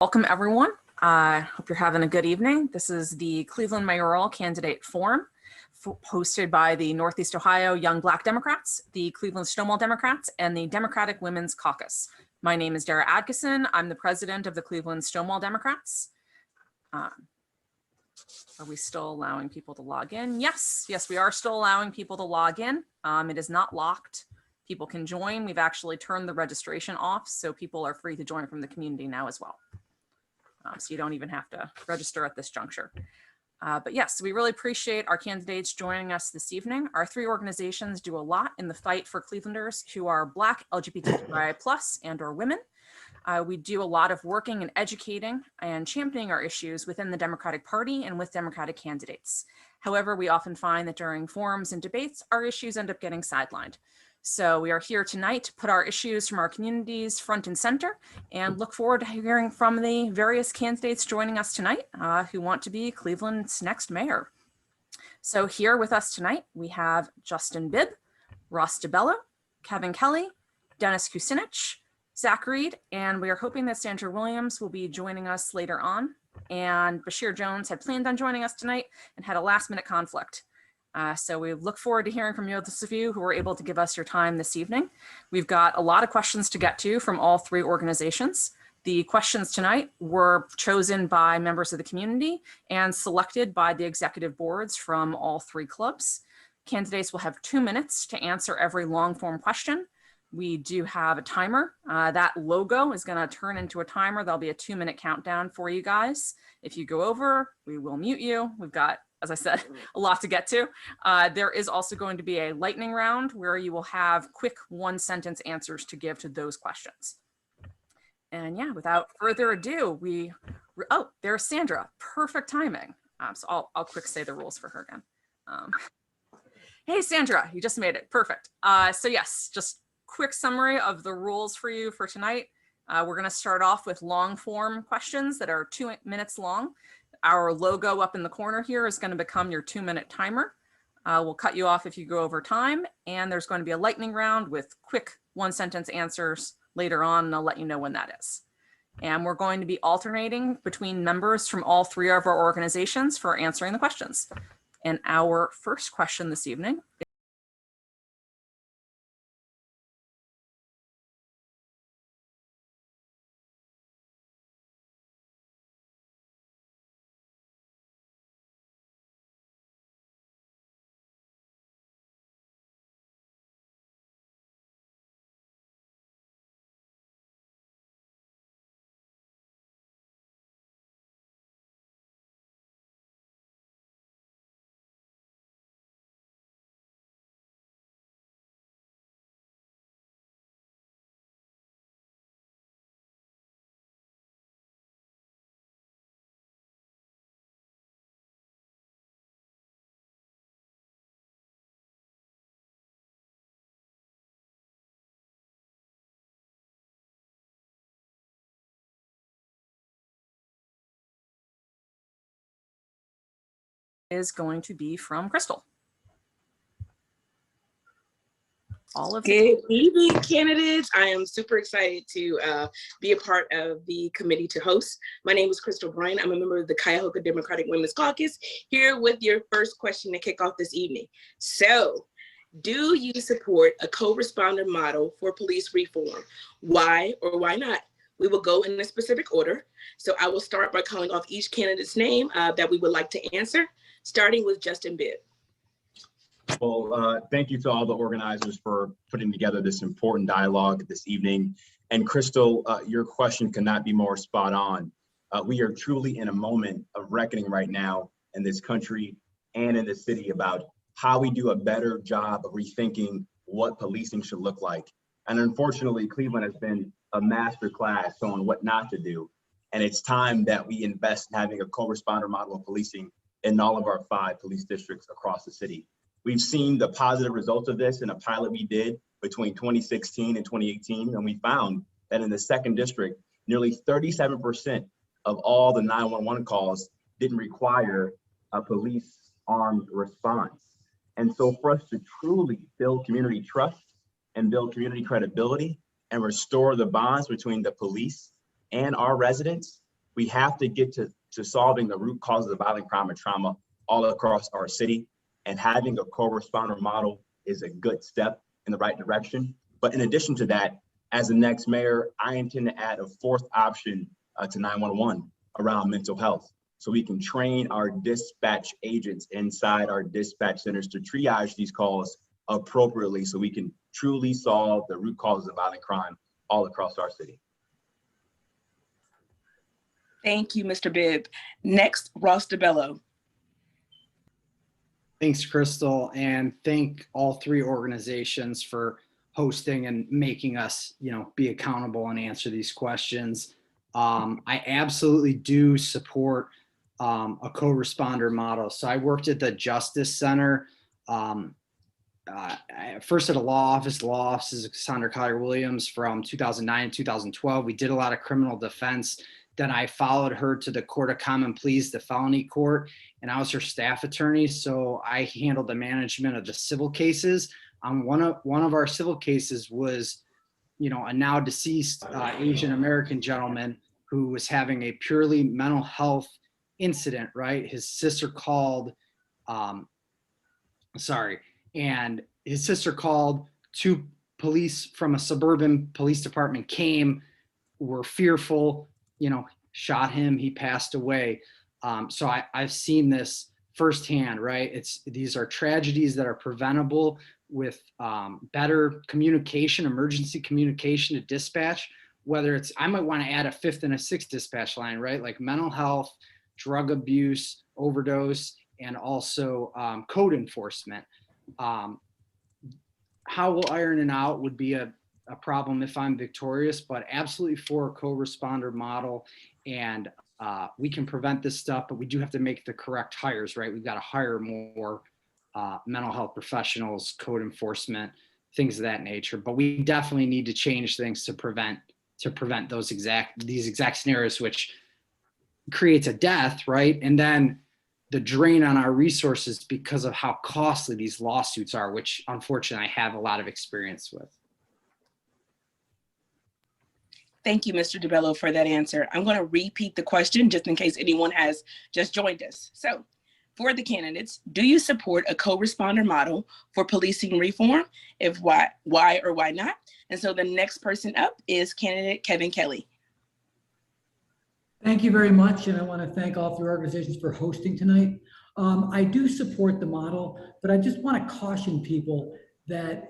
Welcome, everyone. I hope you're having a good evening. This is the Cleveland Mayoral Candidate Forum hosted by the Northeast Ohio Young Black Democrats, the Cleveland Stonewall Democrats, and the Democratic Women's Caucus. My name is Dara Adkisson. I'm the president of the Cleveland Stonewall Democrats. Are we still allowing people to log in? Yes, we are still allowing people to log in. It is not locked. People can join. We've actually turned the registration off, so people are free to join from the community now as well. So you don't even have to register at this juncture. But yes, we really appreciate our candidates joining us this evening. Our three organizations do a lot in the fight for Clevelanders who are Black, LGBTQIA+, and or women. We do a lot of working and educating and championing our issues within the Democratic Party and with Democratic candidates. However, we often find that during forums and debates, our issues end up getting sidelined. So we are here tonight to put our issues from our communities front and center and look forward to hearing from the various candidates joining us tonight who want to be Cleveland's next mayor. So here with us tonight, we have Justin Bibb, Ross DeBello, Kevin Kelly, Dennis Kucinich, Zach Reed, and we are hoping that Sandra Williams will be joining us later on. And Bashir Jones had planned on joining us tonight and had a last-minute conflict. So we look forward to hearing from those of you who were able to give us your time this evening. We've got a lot of questions to get to from all three organizations. The questions tonight were chosen by members of the community and selected by the executive boards from all three clubs. Candidates will have 2 minutes to answer every long form question. We do have a timer. That logo is going to turn into a timer. There'll be a 2-minute countdown for you guys. If you go over, we will mute you. We've got, as I said, a lot to get to. There is also going to be a lightning round where you will have quick 1-sentence answers to give to those questions. And yeah, without further ado, oh, there's Sandra, perfect timing. So I'll quick say the rules for her again. Hey, Sandra, you just made it, perfect. So yes, just quick summary of the rules for you for tonight. We're gonna start off with long form questions that are 2 minutes long. Our logo up in the corner here is gonna become your 2-minute timer. We'll cut you off if you go over time, and there's going to be a lightning round with quick 1-sentence answers later on, and I'll let you know when that is. And we're going to be alternating between members from all three of our organizations for answering the questions. And our first question this evening is going to be from Crystal. Good evening, candidates. I am super excited to be a part of the committee to host. My name is Crystal Bryan. I'm a member of the Cuyahoga Democratic Women's Caucus, here with your first question to kick off this evening. So, do you support a co-responder model for police reform? Why or why not? We will go in a specific order. So I will start by calling off each candidate's name that we would like to answer, starting with Justin Bibb. Well, thank you to all the organizers for putting together this important dialogue this evening. And Crystal, your question could not be more spot on. We are truly in a moment of reckoning right now in this country and in the city about how we do a better job of rethinking what policing should look like. And unfortunately, Cleveland has been a master class on what not to do. And it's time that we invest in having a co-responder model of policing in all of our 5 police districts across the city. We've seen the positive results of this in a pilot we did between 2016 and 2018, and we found that in the 2nd district, nearly 37% of all the 911 calls didn't require a police armed response. And so for us to truly build community trust and build community credibility and restore the bonds between the police and our residents, We have to get to solving the root causes of violent crime and trauma all across our city. And having a co-responder model is a good step in the right direction. But in addition to that, as the next mayor, I intend to add a fourth option to 911 around mental health. So we can train our dispatch agents inside our dispatch centers to triage these calls appropriately so we can truly solve the root causes of violent crime all across our city. Thank you, Mr. Bibb. Next, Ross DeBello. Thanks, Crystal, and thank all three organizations for hosting and making us, be accountable and answer these questions. I absolutely do support a co-responder model. So I worked at the Justice Center, first at a law office. The law office is Cassandra Collier Williams from 2009 to 2012. We did a lot of criminal defense. Then I followed her to the Court of Common Pleas, the felony court, and I was her staff attorney. So I handled the management of the civil cases. One of our civil cases was, a now deceased Asian American gentleman who was having a purely mental health incident, right? His sister called, and his sister called. Two police from a suburban police department came, were fearful, shot him, he passed away. So I've seen this firsthand, right? These are tragedies that are preventable with better communication, emergency communication to dispatch, whether it's, I might want to add a fifth and a sixth dispatch line, right? Like mental health, drug abuse, overdose, and also code enforcement. How we'll iron it out would be a problem if I'm victorious, but absolutely for a co-responder model. And we can prevent this stuff, but we do have to make the correct hires, right? We've got to hire more mental health professionals, code enforcement, things of that nature. But we definitely need to change things to prevent these exact scenarios, which creates a death, right? And then the drain on our resources because of how costly these lawsuits are, which unfortunately I have a lot of experience with. Thank you, Mr. DeBello, for that answer. I'm going to repeat the question just in case anyone has just joined us. So for the candidates, do you support a co-responder model for policing reform? If why or why not? And so the next person up is candidate Kevin Kelly. Thank you very much. And I want to thank all three organizations for hosting tonight. I do support the model, but I just want to caution people that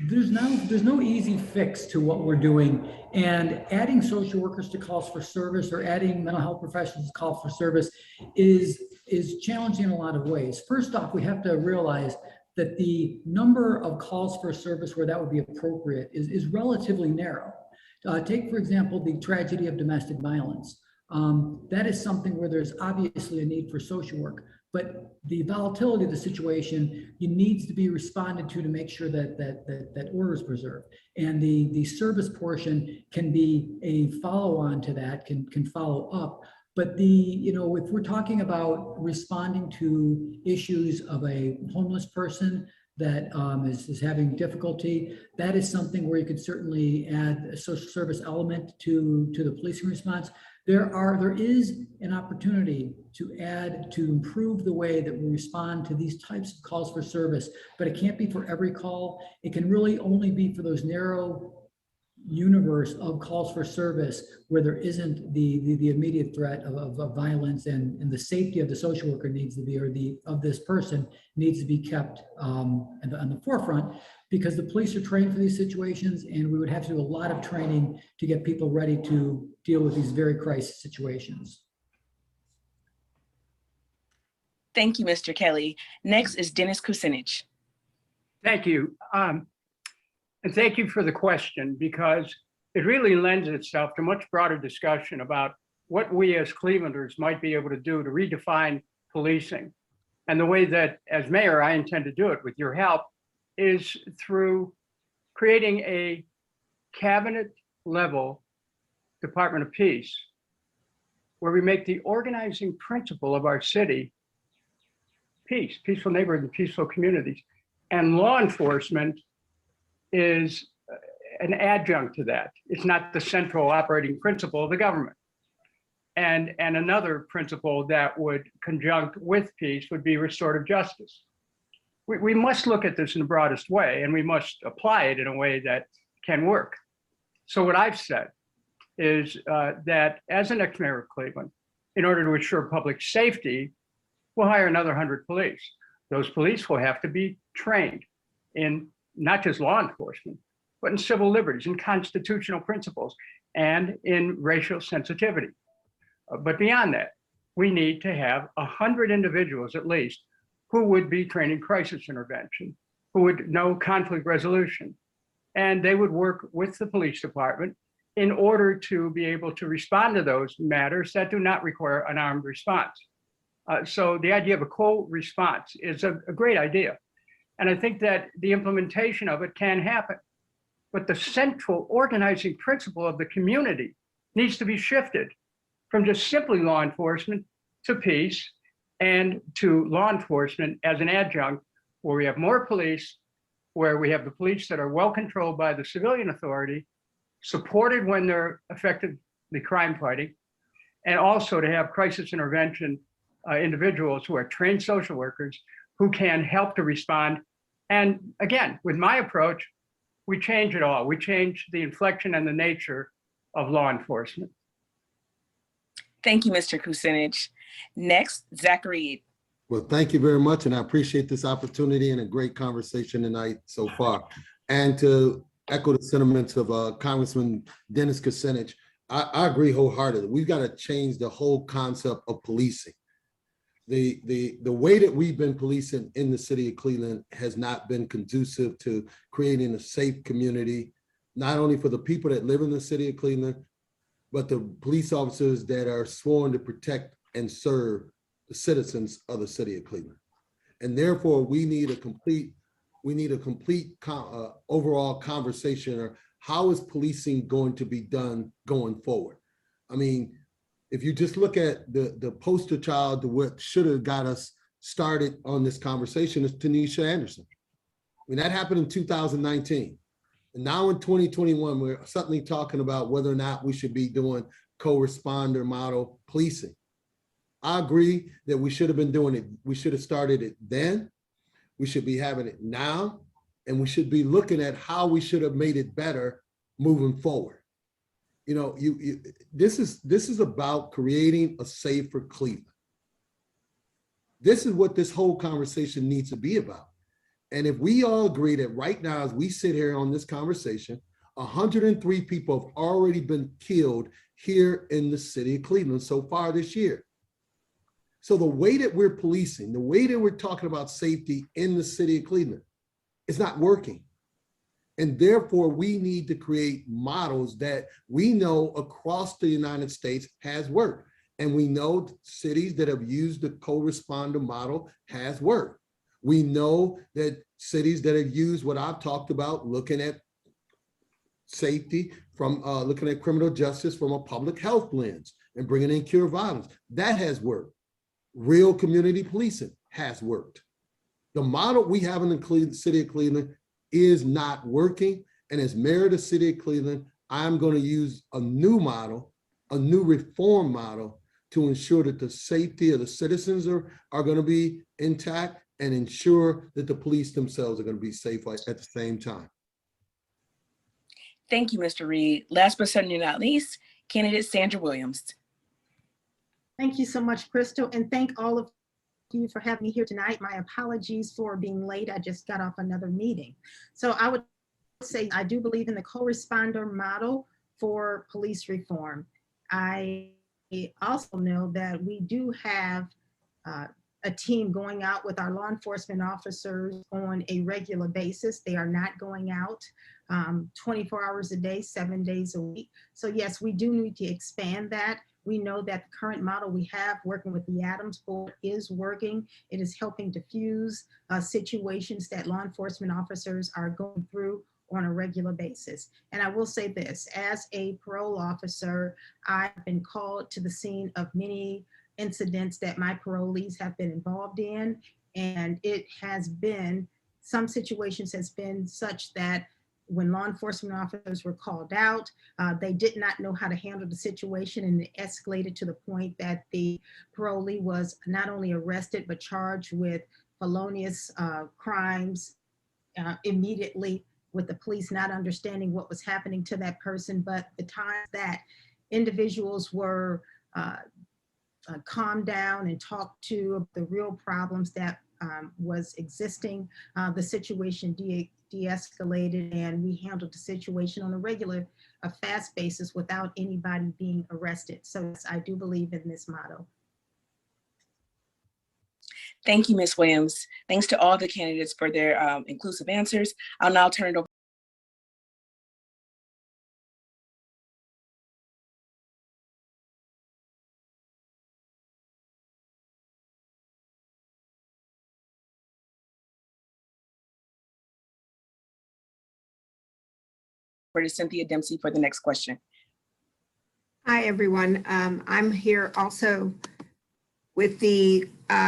there's no easy fix to what we're doing, and adding social workers to calls for service or adding mental health professionals to calls for service is challenging in a lot of ways. First off, we have to realize that the number of calls for service where that would be appropriate is relatively narrow. Take, for example, the tragedy of domestic violence. That is something where there's obviously a need for social work, but the volatility of the situation needs to be responded to make sure that order is preserved. And the service portion can be a follow-on to that, can follow up. But if we're talking about responding to issues of a homeless person that is having difficulty, that is something where you could certainly add a social service element to the policing response. There is an opportunity to improve the way that we respond to these types of calls for service, but it can't be for every call. It can really only be for those narrow universe of calls for service where there isn't the immediate threat of violence, and the safety of the social worker needs to be, or of this person needs to be kept on the forefront, because the police are trained for these situations, and we would have to do a lot of training to get people ready to deal with these very crisis situations. Thank you, Mr. Kelly. Next is Dennis Kucinich. Thank you. And thank you for the question, because it really lends itself to much broader discussion about what we as Clevelanders might be able to do to redefine policing. And the way that, as mayor, I intend to do it with your help is through creating a cabinet level Department of Peace, where we make the organizing principle of our city peace, peaceful neighborhood and peaceful communities. And law enforcement is an adjunct to that. It's not the central operating principle of the government. And another principle that would conjunct with peace would be restorative justice. We must look at this in the broadest way, and we must apply it in a way that can work. So what I've said is that as an ex-mayor of Cleveland, in order to ensure public safety, we'll hire another 100 police. Those police will have to be trained in not just law enforcement, but in civil liberties, in constitutional principles, and in racial sensitivity. But beyond that, we need to have 100 individuals at least who would be trained in crisis intervention, who would know conflict resolution, and they would work with the police department in order to be able to respond to those matters that do not require an armed response. So the idea of a co-response is a great idea. And I think that the implementation of it can happen. But the central organizing principle of the community needs to be shifted from just simply law enforcement to peace, and to law enforcement as an adjunct, where we have more police, where we have the police that are well controlled by the civilian authority, supported when they're effectively crime fighting, and also to have crisis intervention individuals who are trained social workers who can help to respond. And again, with my approach, we change it all. We change the inflection and the nature of law enforcement. Thank you, Mr. Kucinich. Next, Zachary. Well, thank you very much. And I appreciate this opportunity and a great conversation tonight so far. And to echo the sentiments of Congressman Dennis Kucinich, I agree wholeheartedly. We've got to change the whole concept of policing. The way that we've been policing in the city of Cleveland has not been conducive to creating a safe community, not only for the people that live in the city of Cleveland, but the police officers that are sworn to protect and serve the citizens of the city of Cleveland. And therefore, we need a complete overall conversation or how is policing going to be done going forward? I mean, if you just look at the poster child to what should have got us started on this conversation is Tanisha Anderson. I mean, that happened in 2019. And now in 2021, we're suddenly talking about whether or not we should be doing co-responder model policing. I agree that we should have been doing it. We should have started it then. We should be having it now. And we should be looking at how we should have made it better moving forward. You know, this is about creating a safer Cleveland. This is what this whole conversation needs to be about. And if we all agree that right now, as we sit here on this conversation, 103 people have already been killed here in the city of Cleveland so far this year. So the way that we're policing, the way that we're talking about safety in the city of Cleveland, is not working. And therefore, we need to create models that we know across the United States has worked. And we know cities that have used the co-responder model has worked. We know that cities that have used what I've talked about, looking at safety from looking at criminal justice from a public health lens and bringing in cure violence, that has worked. Real community policing has worked. The model we have in the city of Cleveland is not working. And as mayor of the city of Cleveland, I'm going to use a new model, a new reform model to ensure that the safety of the citizens are going to be intact and ensure that the police themselves are going to be safe at the same time. Thank you, Mr. Reed. Last but certainly not least, candidate Sandra Williams. Thank you so much, Crystal, and thank all of you for having me here tonight. My apologies for being late. I just got off another meeting. So I would say I do believe in the co-responder model for police reform. I also know that we do have a team going out with our law enforcement officers on a regular basis. They are not going out 24 hours a day, 7 days a week. So yes, we do need to expand that. We know that the current model we have working with the Adams Board is working. It is helping diffuse situations that law enforcement officers are going through on a regular basis. And I will say this, as a parole officer, I've been called to the scene of many incidents that my parolees have been involved in. And it has been, some situations has been such that when law enforcement officers were called out, they did not know how to handle the situation, and it escalated to the point that the parolee was not only arrested, but charged with felonious crimes immediately, with the police not understanding what was happening to that person. But the time that individuals were calmed down and talked to the real problems that was existing, the situation de-escalated, and we handled the situation on a regular, fast basis without anybody being arrested. So yes, I do believe in this motto. Thank you, Ms. Williams. Thanks to all the candidates for their inclusive answers. I'll now turn it over to Cynthia Dempsey for the next question. Hi, everyone. I'm here also with the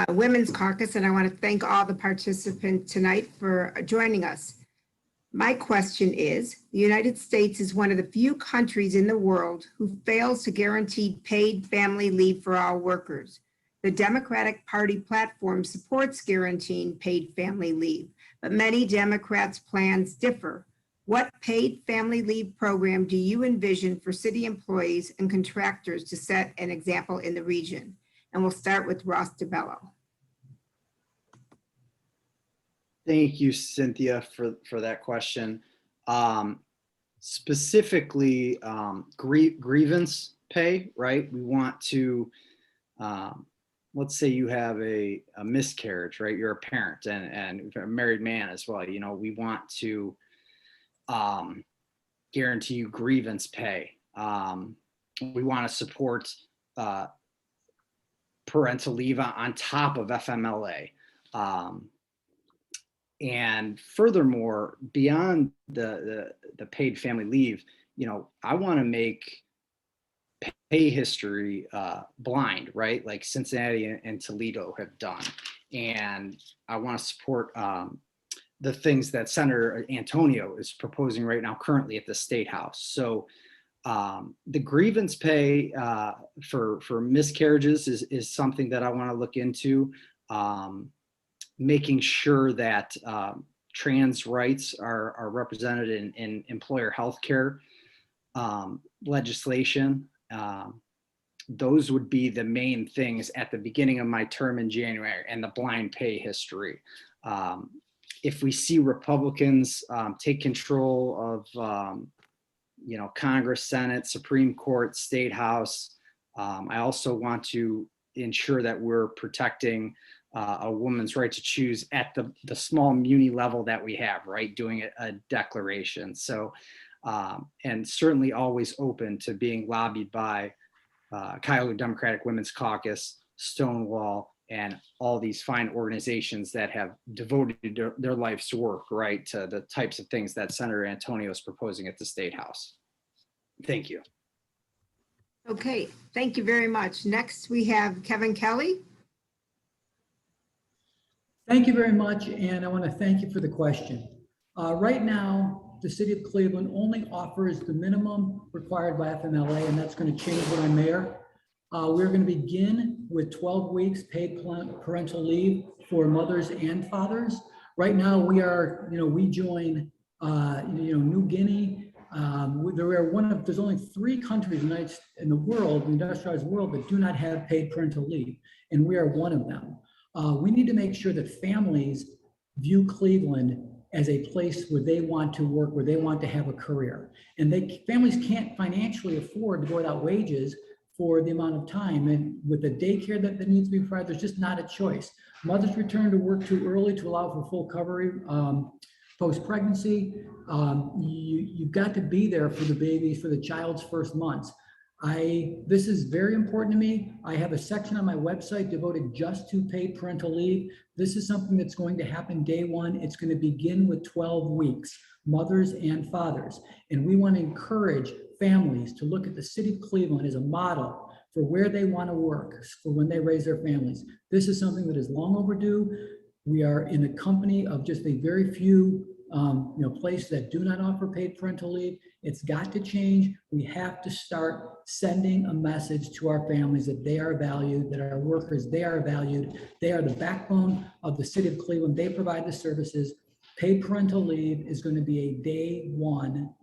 Women's Caucus, and I want to thank all the participants tonight for joining us. My question is, the United States is one of the few countries in the world who fails to guarantee paid family leave for all workers. The Democratic Party platform supports guaranteeing paid family leave, but many Democrats' plans differ. What paid family leave program do you envision for city employees and contractors to set an example in the region? And we'll start with Ross DeBello. Thank you, Cynthia, for that question. Specifically, grievance pay, right? We want to, let's say you have a miscarriage, right? You're a parent and a married man as well. You know, we want to guarantee you grievance pay. We want to support parental leave on top of FMLA. And furthermore, beyond the paid family leave, you know, I want to make pay history blind, right? Like Cincinnati and Toledo have done. And I want to support the things that Senator Antonio is proposing right now currently at the State House. So the grievance pay for miscarriages is something that I want to look into. Making sure that trans rights are represented in employer health care legislation. Those would be the main things at the beginning of my term in January, and the blind pay history. If we see Republicans take control of you know, Congress, Senate, Supreme Court, State House, I also want to ensure that we're protecting a woman's right to choose at the small muni level that we have, right? Doing a declaration. So, and certainly always open to being lobbied by Cuyahoga Democratic Women's Caucus, Stonewall, and all these fine organizations that have devoted their life's work, right, to the types of things that Senator Antonio is proposing at the State House. Thank you. Okay, thank you very much. Next, we have Kevin Kelly. Thank you very much, and I want to thank you for the question. Right now, the city of Cleveland only offers the minimum required by FMLA, and that's going to change when I'm mayor. We're going to begin with 12 weeks paid parental leave for mothers and fathers. Right now, we are, you know, we join, New Guinea. There's only 3 countries in the world, the industrialized world, that do not have paid parental leave, and we are one of them. We need to make sure that families view Cleveland as a place where they want to work, where they want to have a career. And families can't financially afford to go without wages for the amount of time. And with the daycare that needs to be provided, there's just not a choice. Mothers return to work too early to allow for full recovery post-pregnancy. You've got to be there for the baby, for the child's first months. This is very important to me. I have a section on my website devoted just to paid parental leave. This is something that's going to happen day one. It's going to begin with 12 weeks, mothers and fathers. And we want to encourage families to look at the city of Cleveland as a model for where they want to work, for when they raise their families. This is something that is long overdue. We are in the company of just a very few places that do not offer paid parental leave. It's got to change. We have to start sending a message to our families that they are valued, that our workers, they are valued. They are the backbone of the city of Cleveland. They provide the services. Paid parental leave is going to be a day one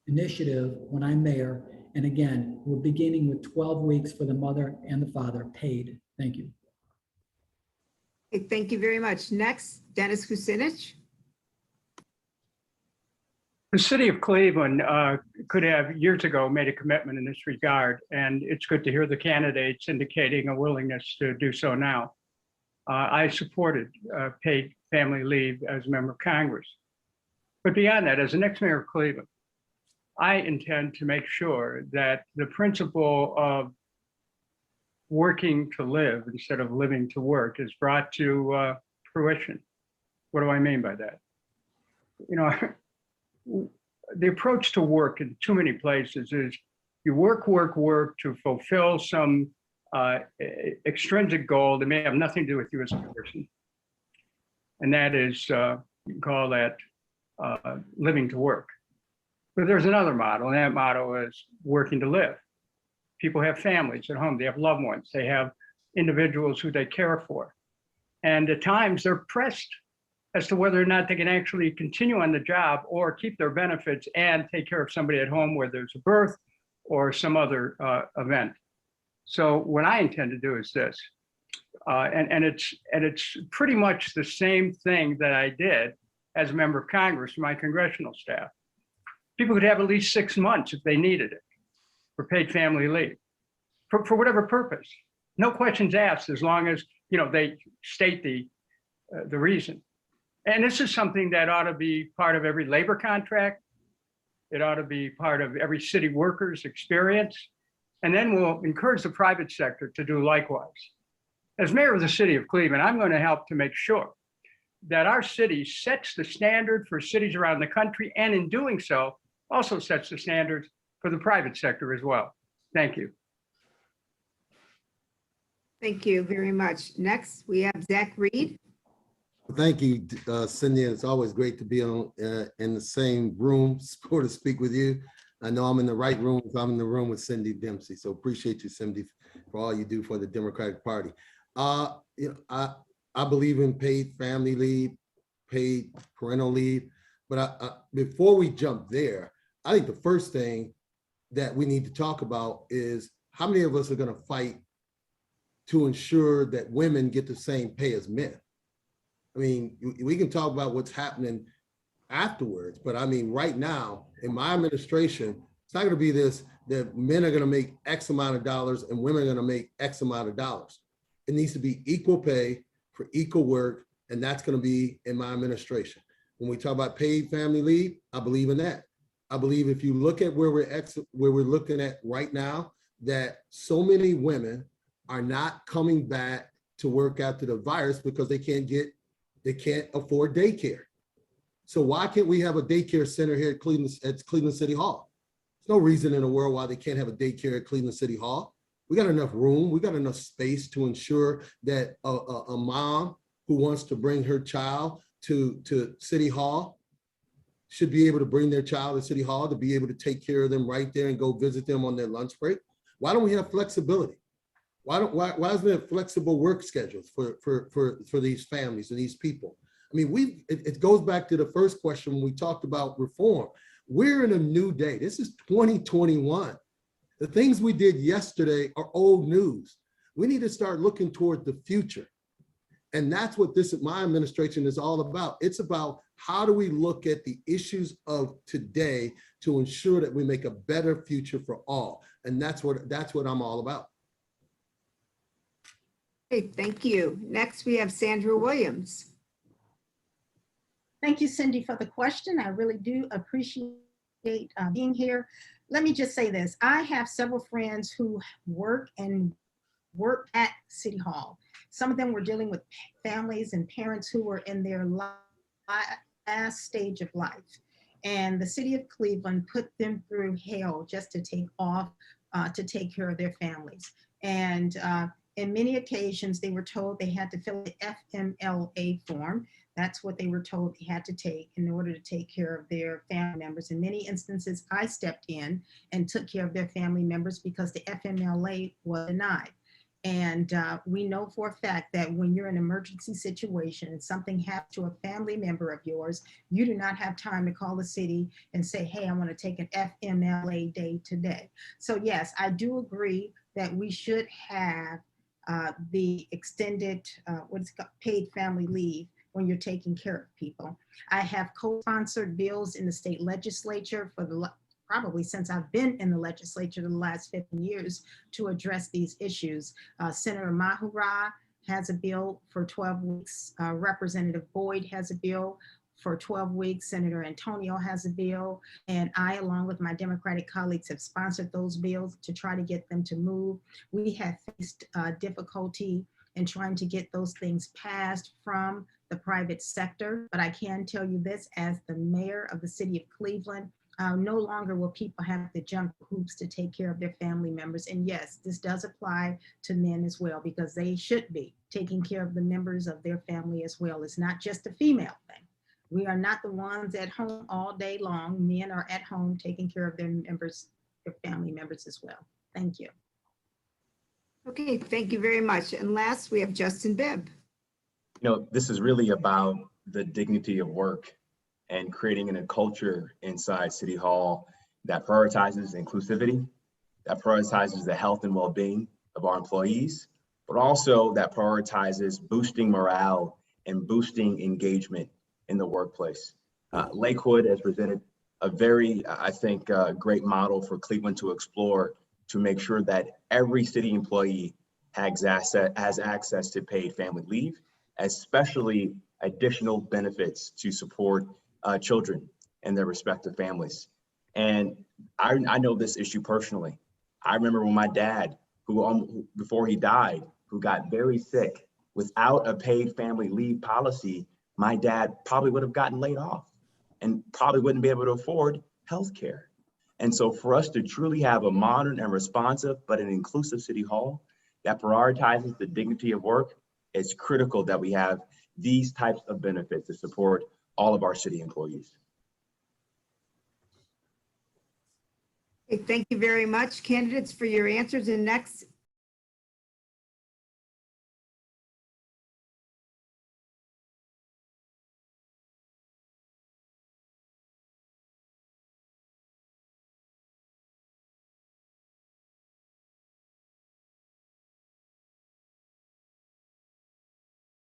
initiative when I'm mayor. And again, we're beginning with 12 weeks for the mother and the father paid. Thank you. Okay, thank you very much. Next, Dennis Kucinich. The city of Cleveland could have years ago made a commitment in this regard, and it's good to hear the candidates indicating a willingness to do so now. I supported paid family leave as a member of Congress. But beyond that, as the next mayor of Cleveland, I intend to make sure that the principle of working to live instead of living to work is brought to fruition. What do I mean by that? The approach to work in too many places is you work to fulfill some extrinsic goal that may have nothing to do with you as a person. And that is, you can call that living to work. But there's another model, and that model is working to live. People have families at home, they have loved ones, they have individuals who they care for. And at times they're pressed as to whether or not they can actually continue on the job or keep their benefits and take care of somebody at home where there's a birth or some other event. So what I intend to do is this, and it's pretty much the same thing that I did as a member of Congress for my congressional staff. People could have at least 6 months if they needed it for paid family leave, for whatever purpose. No questions asked, as long as they state the reason. And this is something that ought to be part of every labor contract. It ought to be part of every city worker's experience. And then we'll encourage the private sector to do likewise. As mayor of the city of Cleveland, I'm going to help to make sure that our city sets the standard for cities around the country, and in doing so, also sets the standards for the private sector as well. Thank you. Thank you very much. Next, we have Zach Reed. Thank you, Cindy. It's always great to be in the same room to speak with you. I know I'm in the right room if I'm in the room with Cindy Dempsey. So appreciate you, Cindy, for all you do for the Democratic Party. I believe in paid family leave, paid parental leave. But before we jump there, I think the first thing that we need to talk about is how many of us are going to fight to ensure that women get the same pay as men. I mean, we can talk about what's happening afterwards, but I mean, right now in my administration, it's not going to be this, that men are going to make X amount of dollars and women are going to make X amount of dollars. It needs to be equal pay for equal work. And that's going to be in my administration. When we talk about paid family leave, I believe in that. I believe if you look at where we're looking at right now, that so many women are not coming back to work after the virus because they can't afford daycare. So why can't we have a daycare center here at Cleveland City Hall? There's no reason in the world why they can't have a daycare at Cleveland City Hall. We got enough room, we got enough space to ensure that a mom who wants to bring her child to City Hall should be able to bring their child to City Hall, to be able to take care of them right there and go visit them on their lunch break. Why don't we have flexibility? Why isn't there flexible work schedules for these families and these people? I mean, it goes back to the first question when we talked about reform. We're in a new day. This is 2021. The things we did yesterday are old news. We need to start looking toward the future. And that's what my administration is all about. It's about how do we look at the issues of today to ensure that we make a better future for all. And that's what I'm all about. Okay, thank you. Next, we have Sandra Williams. Thank you, Cindy, for the question. I really do appreciate being here. Let me just say this. I have several friends who work at City Hall. Some of them were dealing with families and parents who were in their last stage of life. And the city of Cleveland put them through hell just to take care of their families. And in many occasions, they were told they had to fill the FMLA form. That's what they were told they had to take in order to take care of their family members. In many instances, I stepped in and took care of their family members because the FMLA was denied. And we know for a fact that when you're in an emergency situation and something happens to a family member of yours, you do not have time to call the city and say, hey, I want to take an FMLA day today. So yes, I do agree that we should have the extended, paid family leave when you're taking care of people. I have co-sponsored bills in the state legislature for probably since I've been in the legislature the last 15 years to address these issues. Senator Mayoral has a bill for 12 weeks. Representative Boyd has a bill for 12 weeks. Senator Antonio has a bill. And I, along with my Democratic colleagues, have sponsored those bills to try to get them to move. We have faced difficulty in trying to get those things passed from the private sector. But I can tell you this, as the mayor of the city of Cleveland, no longer will people have to jump hoops to take care of their family members. And yes, this does apply to men as well, because they should be taking care of the members of their family as well. It's not just a female thing. We are not the ones at home all day long. Men are at home taking care of their members, their family members as well. Thank you. Okay, thank you very much. And last, we have Justin Bibb. You know, this is really about the dignity of work and creating a culture inside City Hall that prioritizes inclusivity, that prioritizes the health and well-being of our employees, but also that prioritizes boosting morale and boosting engagement in the workplace. Lakewood has presented a very, I think, great model for Cleveland to explore to make sure that every city employee has access to paid family leave, especially additional benefits to support children and their respective families. And I know this issue personally. I remember when my dad, who before he died, who got very sick, without a paid family leave policy, my dad probably would have gotten laid off and probably wouldn't be able to afford health care. And so for us to truly have a modern and responsive, but an inclusive City Hall that prioritizes the dignity of work, it's critical that we have these types of benefits to support all of our city employees. Okay, thank you very much, candidates, for your answers. And next,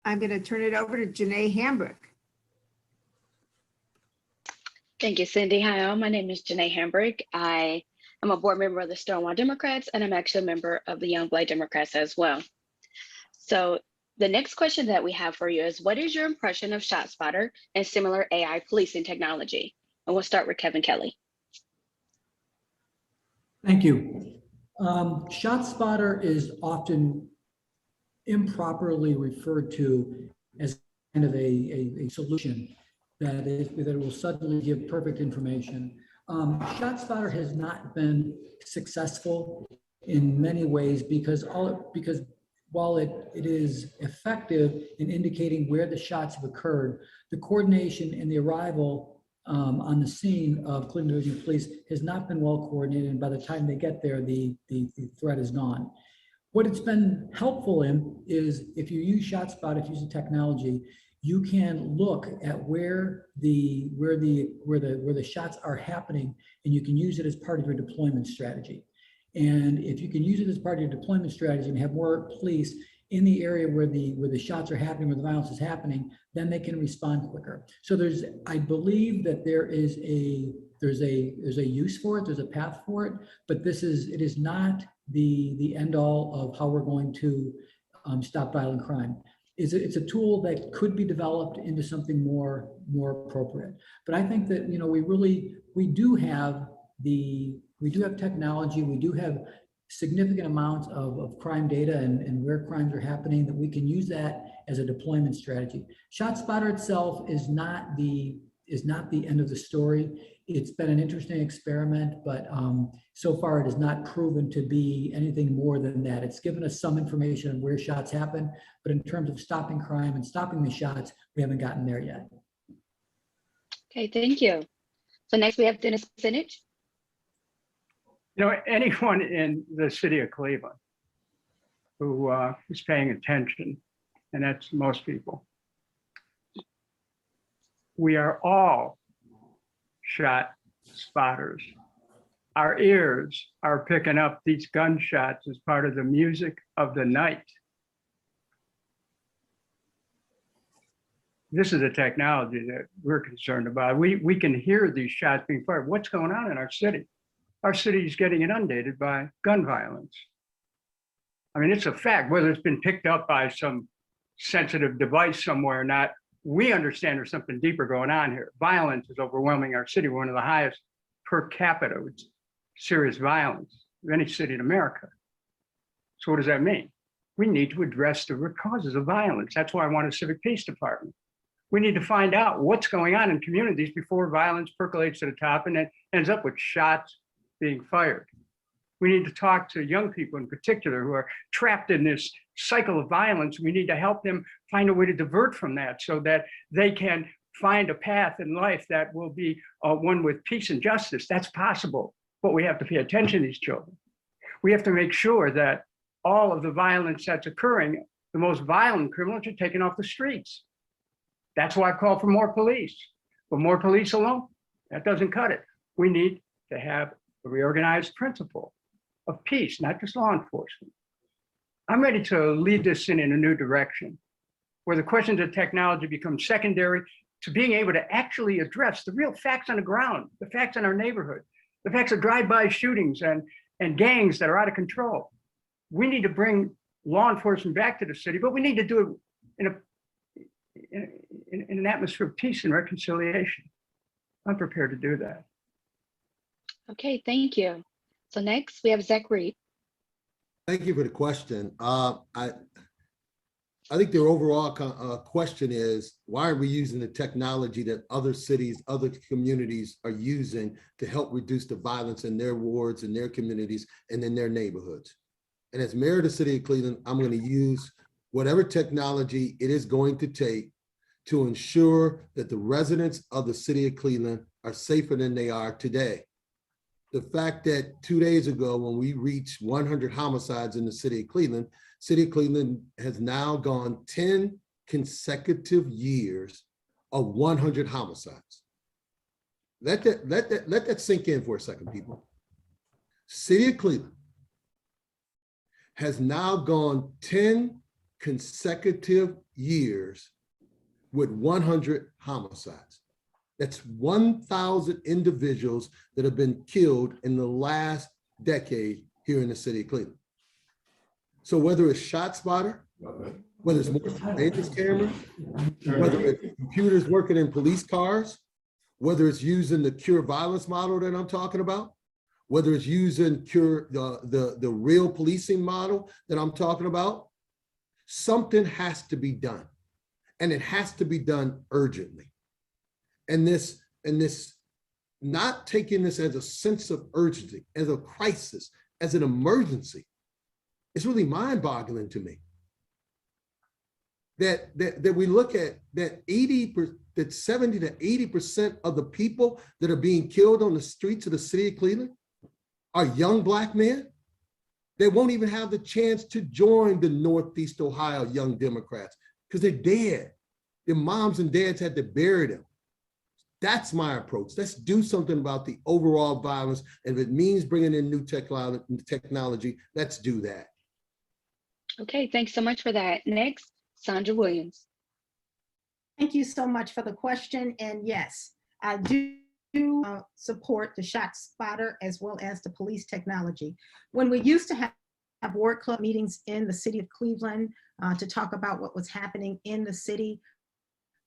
I'm going to turn it over to Janae Hambrick. Thank you, Cindy. Hi, all. My name is Janae Hambrick. I am a board member of the Stonewall Democrats, and I'm actually a member of the Young Black Democrats as well. So the next question that we have for you is, what is your impression of ShotSpotter and similar AI policing technology? And we'll start with Kevin Kelly. Thank you. ShotSpotter is often improperly referred to as kind of a solution that it will suddenly give perfect information. ShotSpotter has not been successful in many ways because while it is effective in indicating where the shots have occurred, the coordination and the arrival on the scene of Cleveland Division Police has not been well coordinated, and by the time they get there, the threat is gone. What it's been helpful in is if you use ShotSpotter, if you use the technology, you can look at where the shots are happening, and you can use it as part of your deployment strategy. And if you can use it as part of your deployment strategy and have more police in the area where the shots are happening, where the violence is happening, then they can respond quicker. So I believe that there's a use for it, there's a path for it, but it is not the end all of how we're going to stop violent crime. It's a tool that could be developed into something more appropriate. But I think that we do have technology, we do have significant amounts of crime data and where crimes are happening, that we can use that as a deployment strategy. ShotSpotter itself is not the end of the story. It's been an interesting experiment, but so far it has not proven to be anything more than that. It's given us some information on where shots happen, but in terms of stopping crime and stopping the shots, we haven't gotten there yet. Okay, thank you. So next we have Dennis Sinich. You know, anyone in the city of Cleveland who is paying attention, and that's most people, we are all shot spotters. Our ears are picking up these gunshots as part of the music of the night. This is a technology that we're concerned about. We can hear these shots being fired. What's going on in our city? Our city is getting inundated by gun violence. I mean, it's a fact, whether it's been picked up by some sensitive device somewhere or not, we understand there's something deeper going on here. Violence is overwhelming our city. We're one of the highest per capita with serious violence of any city in America. So what does that mean? We need to address the root causes of violence. That's why I want a civic peace department. We need to find out what's going on in communities before violence percolates to the top and it ends up with shots being fired. We need to talk to young people in particular who are trapped in this cycle of violence. We need to help them find a way to divert from that so that they can find a path in life that will be one with peace and justice. That's possible, but we have to pay attention to these children. We have to make sure that all of the violence that's occurring, the most violent criminals are taken off the streets. That's why I call for more police. But more police alone, that doesn't cut it. We need to have a reorganized principle of peace, not just law enforcement. I'm ready to lead this in a new direction, where the questions of technology become secondary to being able to actually address the real facts on the ground, the facts in our neighborhood, the facts of drive-by shootings and gangs that are out of control. We need to bring law enforcement back to the city, but we need to do it in an atmosphere of peace and reconciliation. I'm prepared to do that. Okay, thank you. So next we have Zach Reed. Thank you for the question. I think the overall question is, why are we using the technology that other cities, other communities are using to help reduce the violence in their wards, in their communities, and in their neighborhoods? And as mayor of the city of Cleveland, I'm going to use whatever technology it is going to take to ensure that the residents of the city of Cleveland are safer than they are today. The fact that 2 days ago, when we reached 100 homicides in the city of Cleveland has now gone 10 consecutive years of 100 homicides. Let that sink in for a second, people. City of Cleveland has now gone 10 consecutive years with 100 homicides. That's 1,000 individuals that have been killed in the last decade here in the city of Cleveland. So whether it's ShotSpotter, whether it's more surveillance cameras, whether it's computers working in police cars, whether it's using the cure violence model that I'm talking about, whether it's using the real policing model that I'm talking about, something has to be done. And it has to be done urgently. And this not taking this as a sense of urgency, as a crisis, as an emergency, it's really mind-boggling to me. That we look at that 70 to 80% of the people that are being killed on the streets of the city of Cleveland are young Black men. They won't even have the chance to join the Northeast Ohio Young Democrats because they're dead. Their moms and dads had to bury them. That's my approach. Let's do something about the overall violence. And if it means bringing in new technology, let's do that. Okay, thanks so much for that. Next, Sandra Williams. Thank you so much for the question. And yes, I do support the ShotSpotter as well as the police technology. When we used to have ward club meetings in the city of Cleveland to talk about what was happening in the city,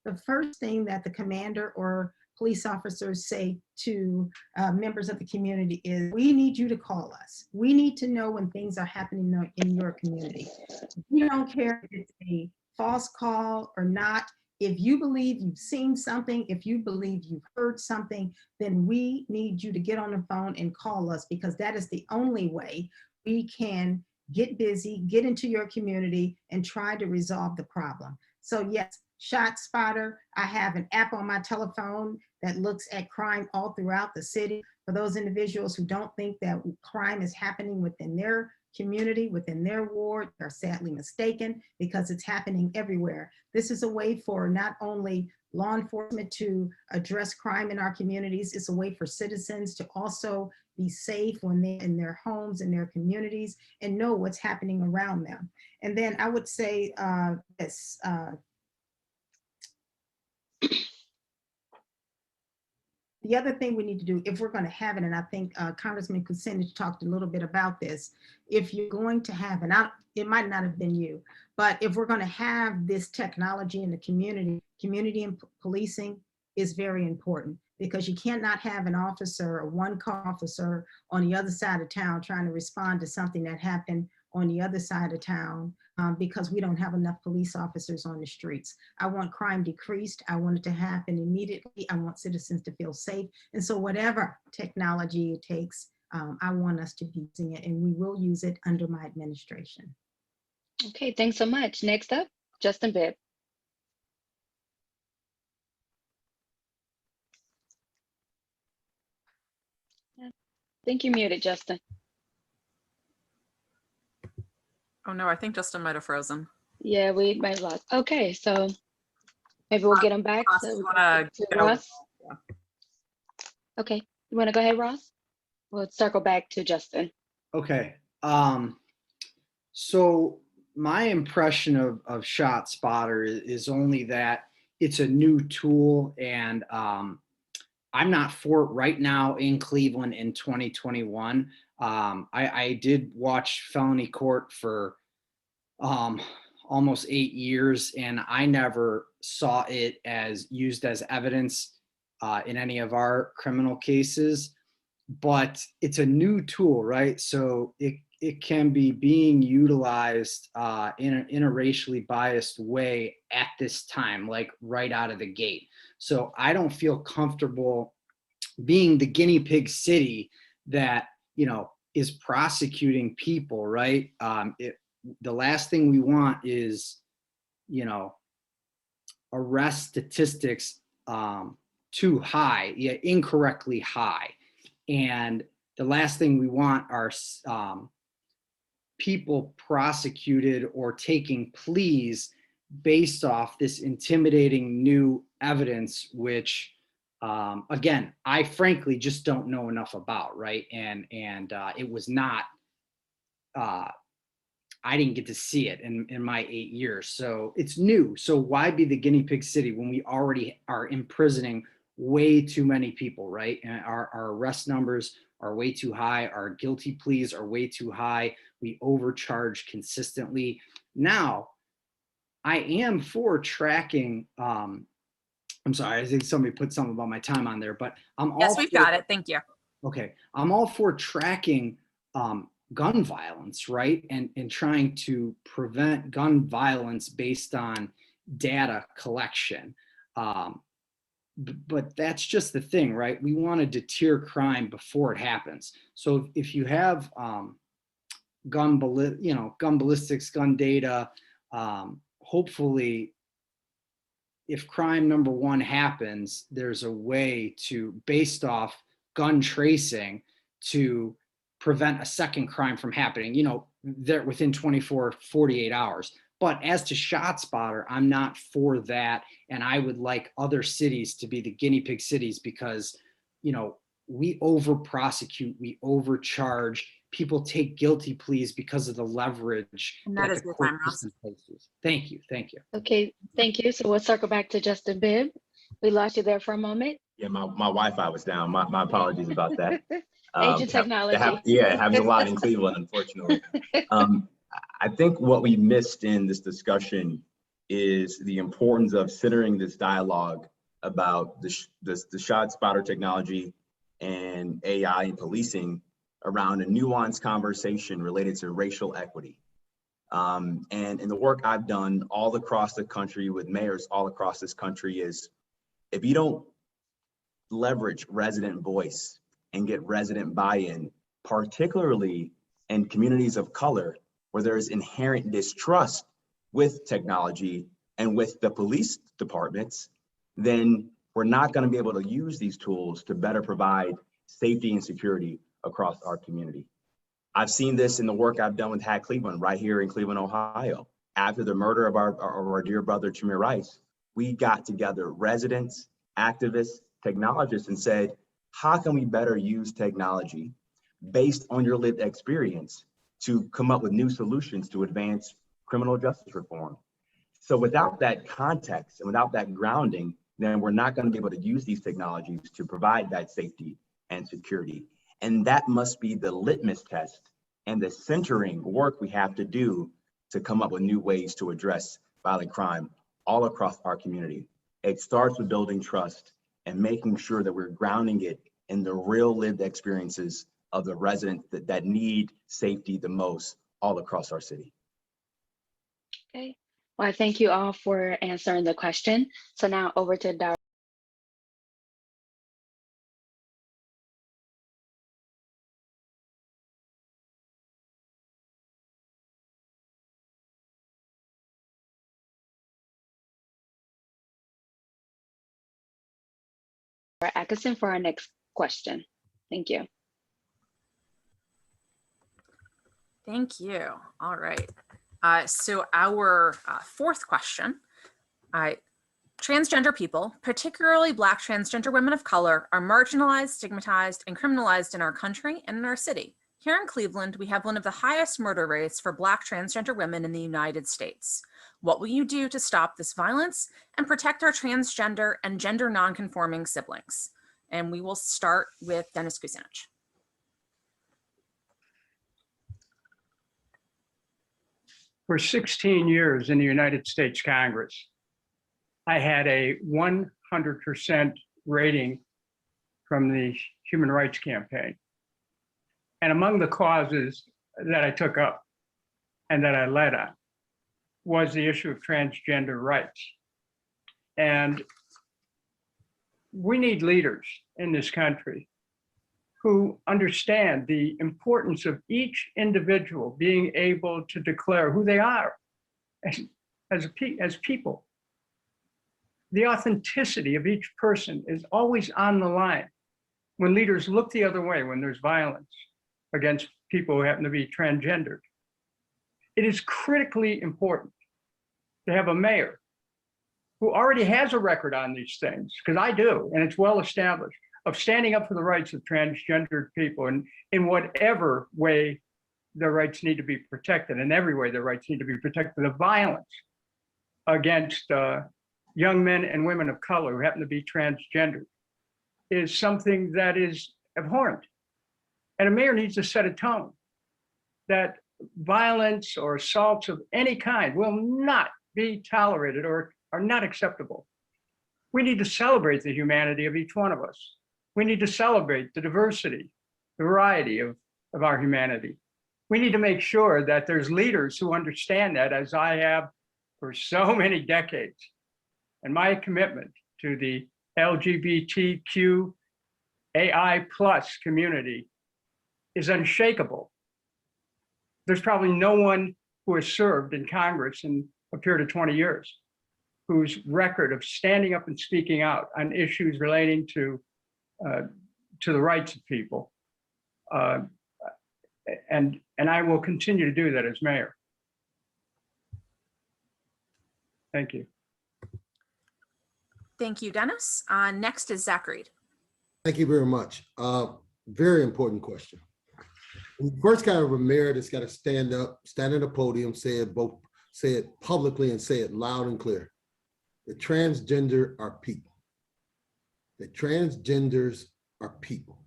the first thing that the commander or police officers say to members of the community is, we need you to call us. We need to know when things are happening in your community. We don't care if it's a false call or not. If you believe you've seen something, if you believe you've heard something, then we need you to get on the phone and call us, because that is the only way we can get busy, get into your community, and try to resolve the problem. So yes, Shot Spotter, I have an app on my telephone that looks at crime all throughout the city. For those individuals who don't think that crime is happening within their community, within their ward, are sadly mistaken, because it's happening everywhere. This is a way for not only law enforcement to address crime in our communities, it's a way for citizens to also be safe when they're in their homes and their communities and know what's happening around them. And then I would say this, the other thing we need to do, if we're going to have it, and I think Congressman Kucinich talked a little bit about this, if you're going to have, and it might not have been you, but if we're going to have this technology in the community and policing is very important, because you cannot have an officer, a one-car officer on the other side of town trying to respond to something that happened on the other side of town, because we don't have enough police officers on the streets. I want crime decreased. I want it to happen immediately. I want citizens to feel safe. And so whatever technology it takes, I want us to be using it, and we will use it under my administration. Okay, thanks so much. Next up, Justin Bibb. I think you're muted, Justin. Oh no, I think Justin might have frozen. Yeah, we might have lost. Okay, so maybe we'll get him back. Ross, So you we wanna can go? Ross? Yeah. Okay, you want to go ahead, Ross? We'll circle back to Justin. Okay. So my impression of Shot Spotter is only that it's a new tool, and I'm not for it right now in Cleveland in 2021. I did watch Felony Court for almost 8 years, and I never saw it as used as evidence in any of our criminal cases. But it's a new tool, right? So it can be being utilized in a racially biased way at this time, like right out of the gate. So I don't feel comfortable being the guinea pig city that, is prosecuting people, right? The last thing we want is, arrest statistics too high, incorrectly high. And the last thing we want are people prosecuted or taking pleas based off this intimidating new evidence, which again, I frankly just don't know enough about, right? And it was not, I didn't get to see it in my 8 years. So it's new. So why be the guinea pig city when we already are imprisoning way too many people, right? And our arrest numbers are way too high. Our guilty pleas are way too high. We overcharge consistently. Now, I am for tracking, I'm sorry, I think somebody put something about my time on there, but I'm all Yes, we've got it. Thank you. Okay, I'm all for tracking gun violence, right? And trying to prevent gun violence based on data collection. But that's just the thing, right? We want to deter crime before it happens. So if you have gun ballistics, gun data, hopefully if crime number one happens, there's a way to, based off gun tracing, to prevent a second crime from happening, there within 24, 48 hours. But as to Shot Spotter, I'm not for that. And I would like other cities to be the guinea pig cities, because, we over prosecute, we overcharge, people take guilty pleas because of the leverage. And that is your time, Ross. Thank you. Okay, thank you. So we'll circle back to Justin Bibb. We lost you there for a moment. Yeah, my Wi-Fi was down. My apologies about that. Age of technology. It happens a lot in Cleveland, unfortunately. I think what we missed in this discussion is the importance of centering this dialogue about the Shot Spotter technology and AI and policing around a nuanced conversation related to racial equity. And in the work I've done all across the country with mayors all across this country is, if you don't leverage resident voice and get resident buy-in, particularly in communities of color where there is inherent distrust with technology and with the police departments, then we're not going to be able to use these tools to better provide safety and security across our community. I've seen this in the work I've done with Hat Cleveland right here in Cleveland, Ohio. After the murder of our dear brother, Tamir Rice, we got together residents, activists, technologists, and said, how can we better use technology based on your lived experience to come up with new solutions to advance criminal justice reform? So without that context and without that grounding, then we're not going to be able to use these technologies to provide that safety and security. And that must be the litmus test and the centering work we have to do to come up with new ways to address violent crime all across our community. It starts with building trust and making sure that we're grounding it in the real lived experiences of the residents that need safety the most all across our city. Okay. Well, I thank you all for answering the question. So now over to Dr. Atkinson for our next question. Thank you. Thank you. All right. So our fourth question, transgender people, particularly Black transgender women of color, are marginalized, stigmatized, and criminalized in our country and in our city. Here in Cleveland, we have one of the highest murder rates for Black transgender women in the United States. What will you do to stop this violence and protect our transgender and gender nonconforming siblings? And we will start with Dennis Kucinich. For 16 years in the United States Congress, I had a 100% rating from the Human Rights Campaign. And among the causes that I took up and that I led on was the issue of transgender rights. And we need leaders in this country who understand the importance of each individual being able to declare who they are as people. The authenticity of each person is always on the line. When leaders look the other way, when there's violence against people who happen to be transgendered, it is critically important to have a mayor who already has a record on these things, because I do, and it's well established, of standing up for the rights of transgendered people, and in whatever way their rights need to be protected, in every way their rights need to be protected. The violence against young men and women of color who happen to be transgendered is something that is abhorrent. And a mayor needs to set a tone that violence or assaults of any kind will not be tolerated or are not acceptable. We need to celebrate the humanity of each one of us. We need to celebrate the diversity, the variety of our humanity. We need to make sure that there's leaders who understand that, as I have for so many decades. And my commitment to the LGBTQIA+ community is unshakable. There's probably no one who has served in Congress in a period of 20 years whose record of standing up and speaking out on issues relating to the rights of people. And I will continue to do that as mayor. Thank you. Thank you, Dennis. Next is Zach Reed. Thank you very much. Very important question. First, kind of a mayor that's got to stand up, stand at a podium, say it publicly and say it loud and clear. The transgender are people. The transgenders are people.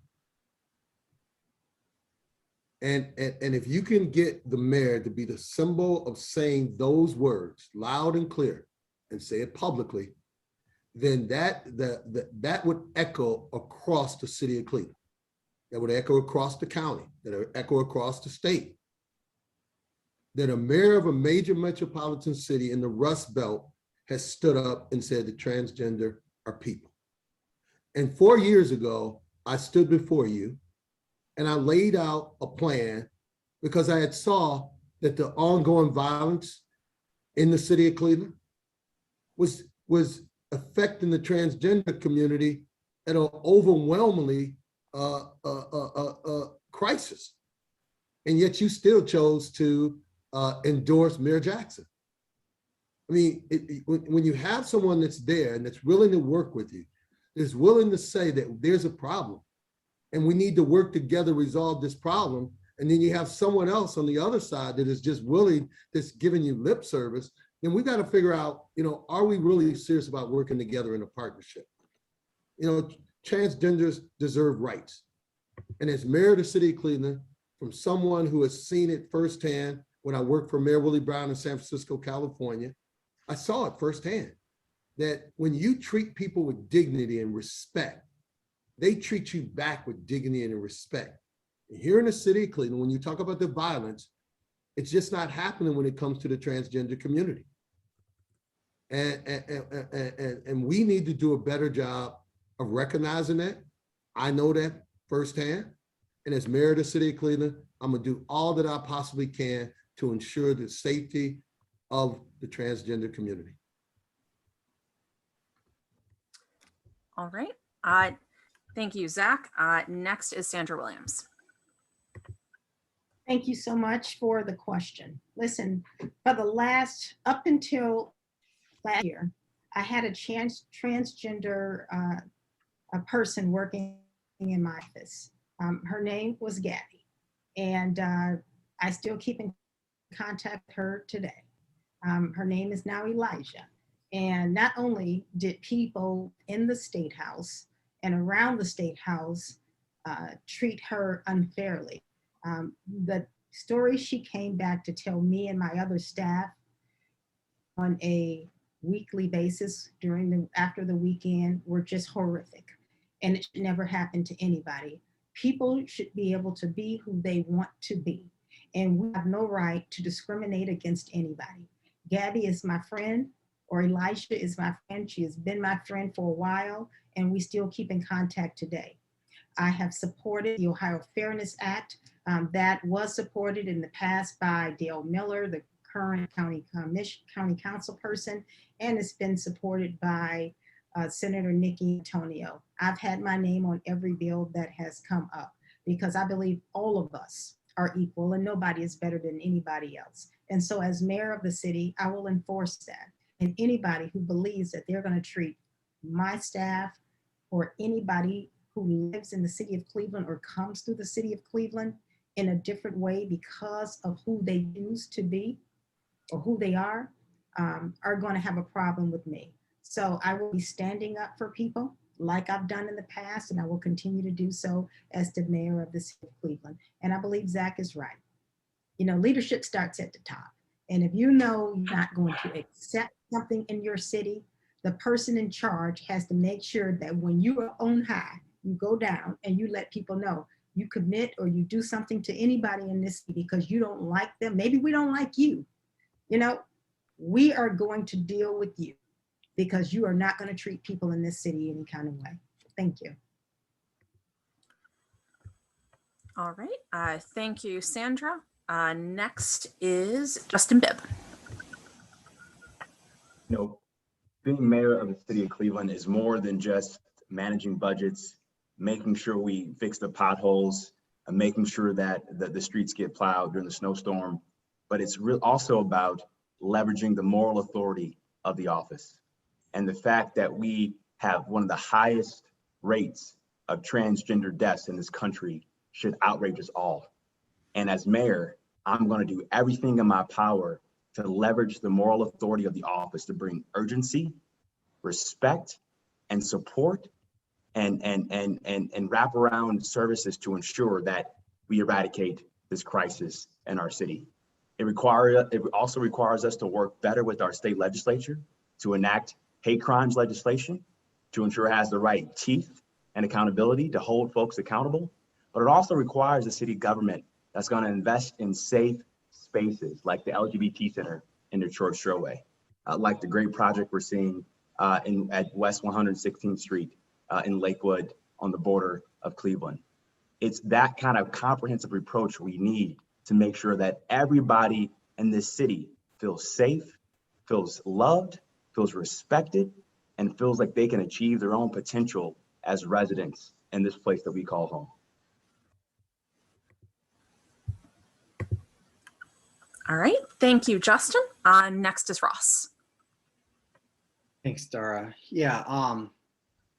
And if you can get the mayor to be the symbol of saying those words loud and clear and say it publicly, then that would echo across the city of Cleveland. That would echo across the county, that would echo across the state. that a mayor of a major metropolitan city in the Rust Belt has stood up and said that transgender are people. And 4 years ago, I stood before you and I laid out a plan because I had saw that the ongoing violence in the city of Cleveland was affecting the transgender community at an overwhelmingly crisis. And yet you still chose to endorse Mayor Jackson. I mean, when you have someone that's there and that's willing to work with you, is willing to say that there's a problem and we need to work together, resolve this problem. And then you have someone else on the other side that is just willing, that's giving you lip service. Then we got to figure out, are we really serious about working together in a partnership? Transgenders deserve rights. And as mayor of the city of Cleveland, from someone who has seen it firsthand when I worked for Mayor Willie Brown in San Francisco, California, I saw it firsthand that when you treat people with dignity and respect, they treat you back with dignity and respect. And here in the city of Cleveland, when you talk about the violence, it's just not happening when it comes to the transgender community. And we need to do a better job of recognizing that. I know that firsthand. And as mayor of the city of Cleveland, I'm gonna do all that I possibly can to ensure the safety of the transgender community. All right. Thank you, Zach. Next is Sandra Williams. Thank you so much for the question. Listen, for the up until last year, I had a transgender a person working in my office. Her name was Gabby, and I still keep in contact with her today. Her name is now Elijah. And not only did people in the State House and around the State House treat her unfairly, the story she came back to tell me and my other staff on a weekly basis after the weekend were just horrific. And it should never happen to anybody. People should be able to be who they want to be. And we have no right to discriminate against anybody. Gabby is my friend, or Elijah is my friend. She has been my friend for a while, and we still keep in contact today. I have supported the Ohio Fairness Act that was supported in the past by Dale Miller, the current county council person, and it's been supported by Senator Nikki Antonio. I've had my name on every bill that has come up because I believe all of us are equal and nobody is better than anybody else. And so as mayor of the city, I will enforce that. And anybody who believes that they're going to treat my staff or anybody who lives in the city of Cleveland or comes through the city of Cleveland in a different way because of who they choose to be or who they are going to have a problem with me. So I will be standing up for people like I've done in the past, and I will continue to do so as the mayor of the city of Cleveland. And I believe Zach is right. Leadership starts at the top. And if you know you're not going to accept something in your city, the person in charge has to make sure that when you are on high, you go down and you let people know you commit or you do something to anybody in this city because you don't like them. Maybe we don't like you. We are going to deal with you because you are not going to treat people in this city any kind of way. Thank you. All right. Thank you, Sandra. Next is Justin Bibb. Being mayor of the city of Cleveland is more than just managing budgets, making sure we fix the potholes, and making sure that the streets get plowed during the snowstorm. But it's also about leveraging the moral authority of the office. And the fact that we have one of the highest rates of transgender deaths in this country should outrage us all. And as mayor, I'm going to do everything in my power to leverage the moral authority of the office to bring urgency, respect, and support, and wrap around services to ensure that we eradicate this crisis in our city. It also requires us to work better with our state legislature to enact hate crimes legislation to ensure it has the right teeth and accountability to hold folks accountable. But it also requires a city government that's going to invest in safe, spaces like the LGBT Center in Detroit Strowway, like the great project we're seeing at West 116th Street in Lakewood on the border of Cleveland. It's that kind of comprehensive approach we need to make sure that everybody in this city feels safe, feels loved, feels respected, and feels like they can achieve their own potential as residents in this place that we call home. All right, thank you, Justin. Next is Ross. Thanks, Dara. Yeah,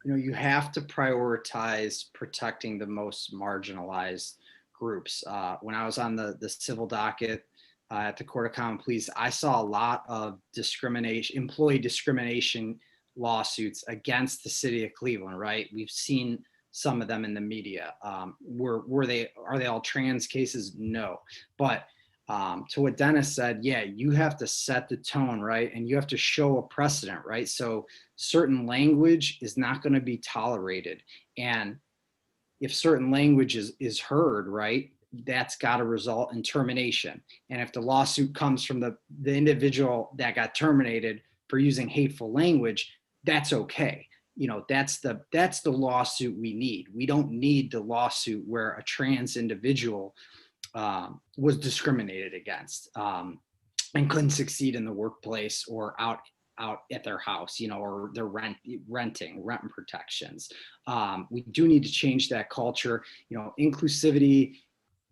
you have to prioritize protecting the most marginalized groups. When I was on the civil docket at the Court of Common Pleas, I saw a lot of discrimination, employee discrimination lawsuits against the city of Cleveland, right? We've seen some of them in the media. Are they all trans cases? No. But to what Dennis said, yeah, you have to set the tone, right? And you have to show a precedent, right? So certain language is not going to be tolerated. And if certain language is heard, right, that's got to result in termination. And if the lawsuit comes from the individual that got terminated for using hateful language, that's okay. That's the lawsuit we need. We don't need the lawsuit where a trans individual was discriminated against and couldn't succeed in the workplace or out at their house, or they're rent protections. We do need to change that culture, inclusivity,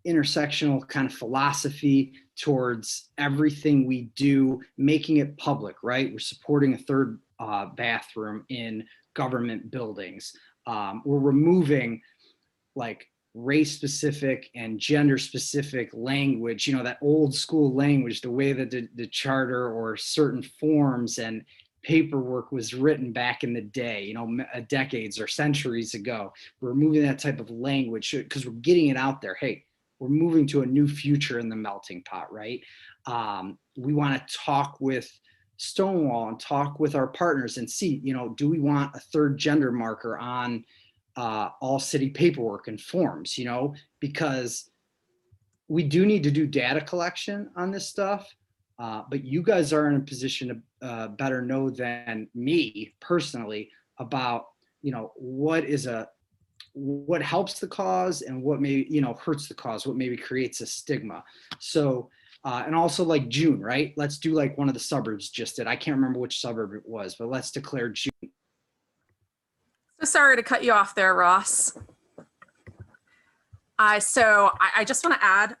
intersectional kind of philosophy towards everything we do, making it public, right? We're supporting a third bathroom in government buildings. We're removing like race-specific and gender-specific language, that old school language, the way that the charter or certain forms and paperwork was written back in the day, decades or centuries ago. We're removing that type of language because we're getting it out there. Hey, we're moving to a new future in the melting pot, right? We want to talk with Stonewall and talk with our partners and see, do we want a third gender marker on all city paperwork and forms, because we do need to do data collection on this stuff. But you guys are in a position to better know than me personally about, what helps the cause and what maybe, hurts the cause, what maybe creates a stigma. So, and also like June, right? Let's do like one of the suburbs just did. I can't remember which suburb it was, but let's declare June. So sorry to cut you off there, Ross. So I just want to add,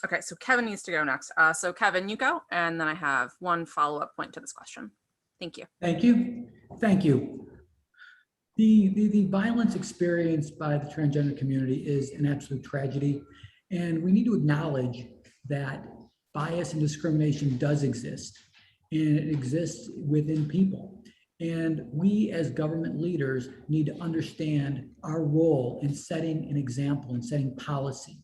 okay, so Kevin needs to go next. So Kevin, you go, and then I have one follow-up point to this question. Thank you. Thank you. Thank you. The violence experienced by the transgender community is an absolute tragedy, and we need to acknowledge that bias and discrimination does exist, and it exists within people. And we as government leaders need to understand our role in setting an example and setting policy.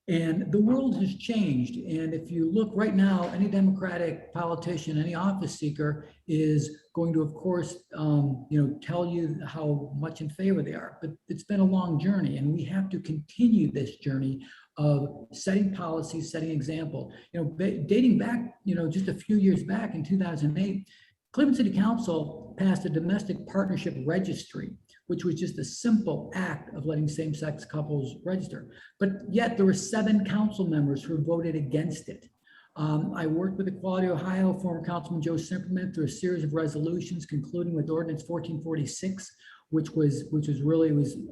And the world has changed. And if you look right now, any Democratic politician, any office seeker is going to, of course, tell you how much in favor they are. But it's been a long journey, and we have to continue this journey of setting policy, setting example. Dating back, just a few years back in 2008, Cleveland City Council passed a domestic partnership registry, which was just a simple act of letting same-sex couples register. But yet there were 7 council members who voted against it. I worked with Equality Ohio, former Councilman Joe Simperman, through a series of resolutions, concluding with Ordinance 1446, which was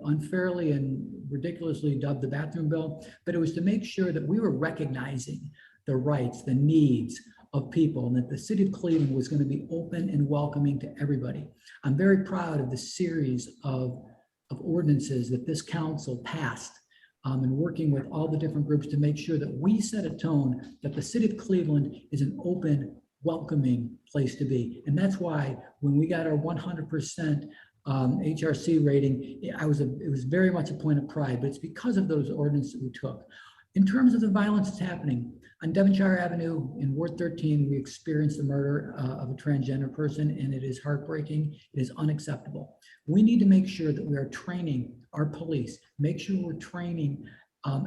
unfairly and ridiculously dubbed the bathroom bill. But it was to make sure that we were recognizing the rights, the needs of people, and that the city of Cleveland was going to be open and welcoming to everybody. I'm very proud of the series of ordinances that this council passed, and working with all the different groups to make sure that we set a tone that the city of Cleveland is an open, welcoming place to be. And that's why when we got our 100% HRC rating, it was very much a point of pride, but it's because of those ordinances that we took. In terms of the violence that's happening, on Devonshire Avenue in Ward 13, we experienced the murder of a transgender person, and it is heartbreaking. It is unacceptable. We need to make sure that we are training our police, make sure we're training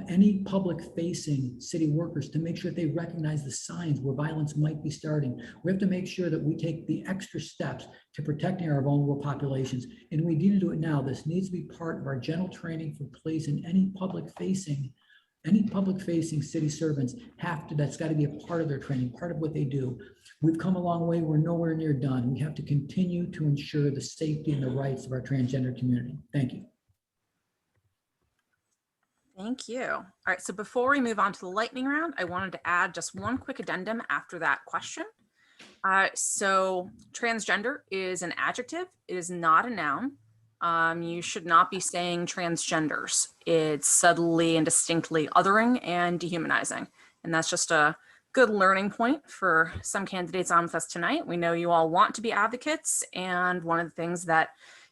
any public-facing city workers to make sure that they recognize the signs where violence might be starting. We have to make sure that we take the extra steps to protecting our vulnerable populations, and we need to do it now. This needs to be part of our general training for police, and any public-facing city servants that's got to be a part of their training, part of what they do. We've come a long way. We're nowhere near done. We have to continue to ensure the safety and the rights of our transgender community. Thank you. Thank you. All right, so before we move on to the lightning round, I wanted to add just one quick addendum after that question. So transgender is an adjective. It is not a noun. You should not be saying transgenders. It's subtly and distinctly othering and dehumanizing. And that's just a good learning point for some candidates on with us tonight. We know you all want to be advocates. And one of the things that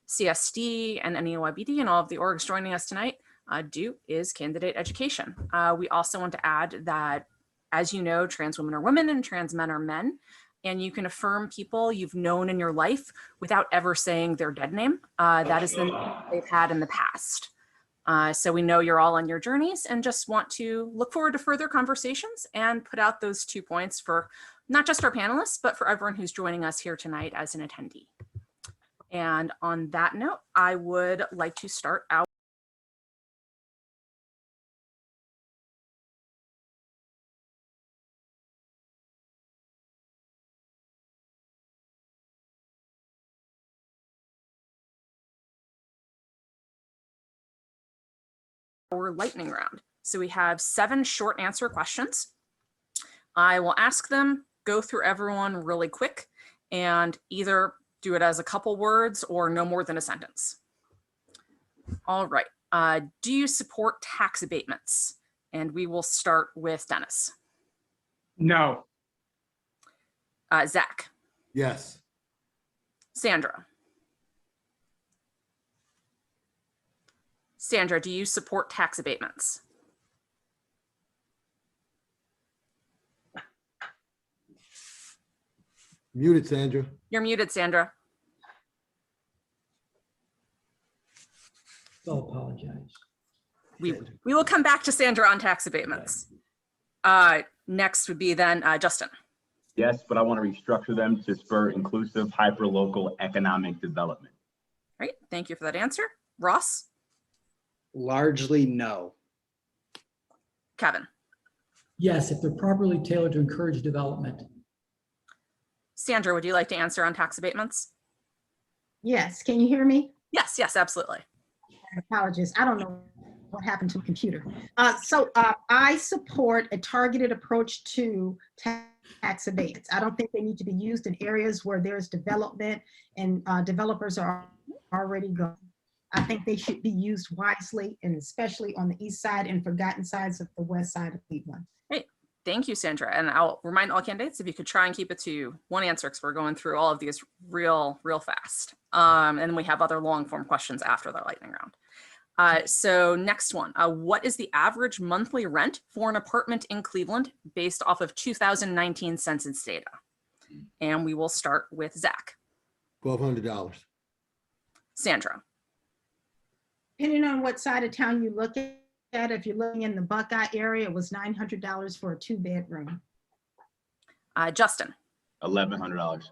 CSD and NEOYBD and all of the orgs joining us tonight do is candidate education. We also want to add that, as you know, trans women are women and trans men are men. And you can affirm people you've known in your life without ever saying their dead name. That is the name they've had in the past. So we know you're all on your journeys and just want to look forward to further conversations and put out those 2 points for not just our panelists, but for everyone who's joining us here tonight as an attendee. And on that note, I would like to start out. Our lightning round. So we have 7 short answer questions. I will ask them, go through everyone really quick, and either do it as a couple words or no more than a sentence. All right. Do you support tax abatements? And we will start with Dennis. No. Zach. Yes. Sandra. Sandra, do you support tax abatements? Muted, Sandra. You're muted, Sandra. I'll apologize. We will come back to Sandra on tax abatements. Next would be then Justin. Yes, but I want to restructure them to spur inclusive, hyper-local economic development. Great, thank you for that answer. Ross? Largely no. Kevin? Yes, if they're properly tailored to encourage development. Sandra, would you like to answer on tax abatements? Yes, can you hear me? Yes, absolutely. Apologies, I don't know what happened to the computer. I support a targeted approach to tax abatements. I don't think they need to be used in areas where there's development and developers are already going. I think they should be used wisely, and especially on the east side and forgotten sides of the west side of Cleveland. Great, thank you, Sandra. And I'll remind all candidates, if you could try and keep it to one answer, because we're going through all of these real fast. And we have other long form questions after the lightning round. So next one, what is the average monthly rent for an apartment in Cleveland based off of 2019 census data? And we will start with Zach. $1,200. Sandra. Depending on what side of town you look at, if you're looking in the Buckeye area, it was $900 for a 2-bedroom. Justin. $1,100.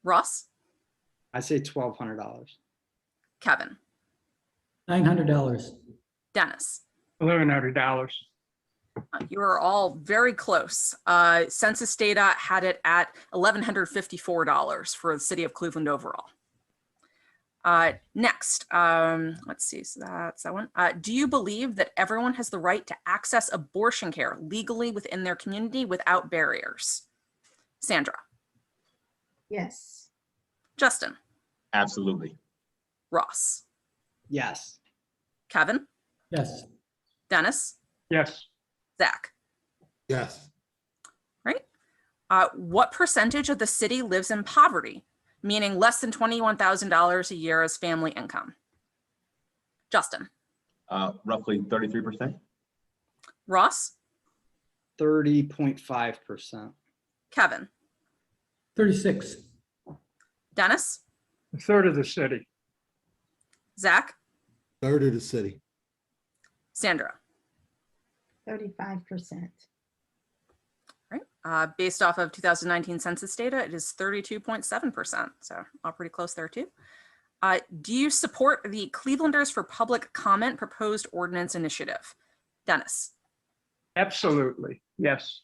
Ross. I say $1,200. Kevin. $900. Dennis. $1,100. You are all very close. Census data had it at $1,154 for the city of Cleveland overall. Next, let's see, so that's that one. Do you believe that everyone has the right to access abortion care legally within their community without barriers? Sandra. Yes. Justin. Absolutely. Ross. Yes. Kevin. Yes. Dennis. Yes. Zach. Yes. Right. What percentage of the city lives in poverty, meaning less than $21,000 a year as family income? Justin. Roughly 33%. Ross. 30.5%. Kevin. 36. Dennis. A third of the city. Zach. Third of the city. Sandra. 35%. Right. Based off of 2019 census data, it is 32.7%. So all pretty close there too. Do you support the Clevelanders for Public Comment proposed ordinance initiative? Dennis? Absolutely, yes.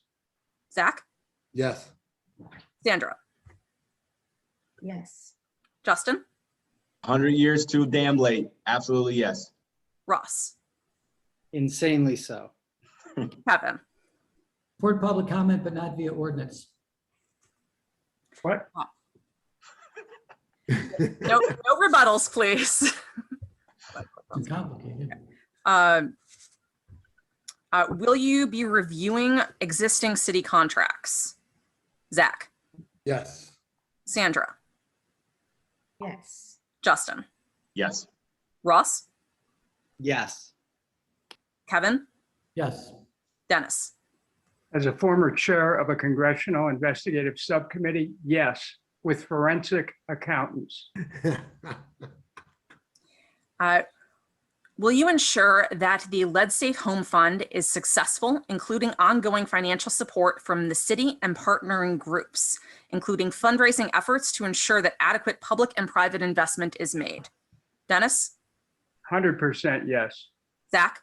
Zach? Yes. Sandra? Yes. Justin? 100 years too damn late. Absolutely, yes. Ross? Insanely so. Kevin? Support public comment, but not via ordinance. What? No rebuttals, please. Too complicated. Will you be reviewing existing city contracts? Zach? Yes. Sandra? Yes. Justin? Yes. Ross? Yes. Kevin? Yes. Dennis? As a former chair of a congressional investigative subcommittee, yes, with forensic accountants. Will you ensure that the Lead Safe Home Fund is successful, including ongoing financial support from the city and partnering groups, including fundraising efforts to ensure that adequate public and private investment is made? Dennis? 100% yes. Zach?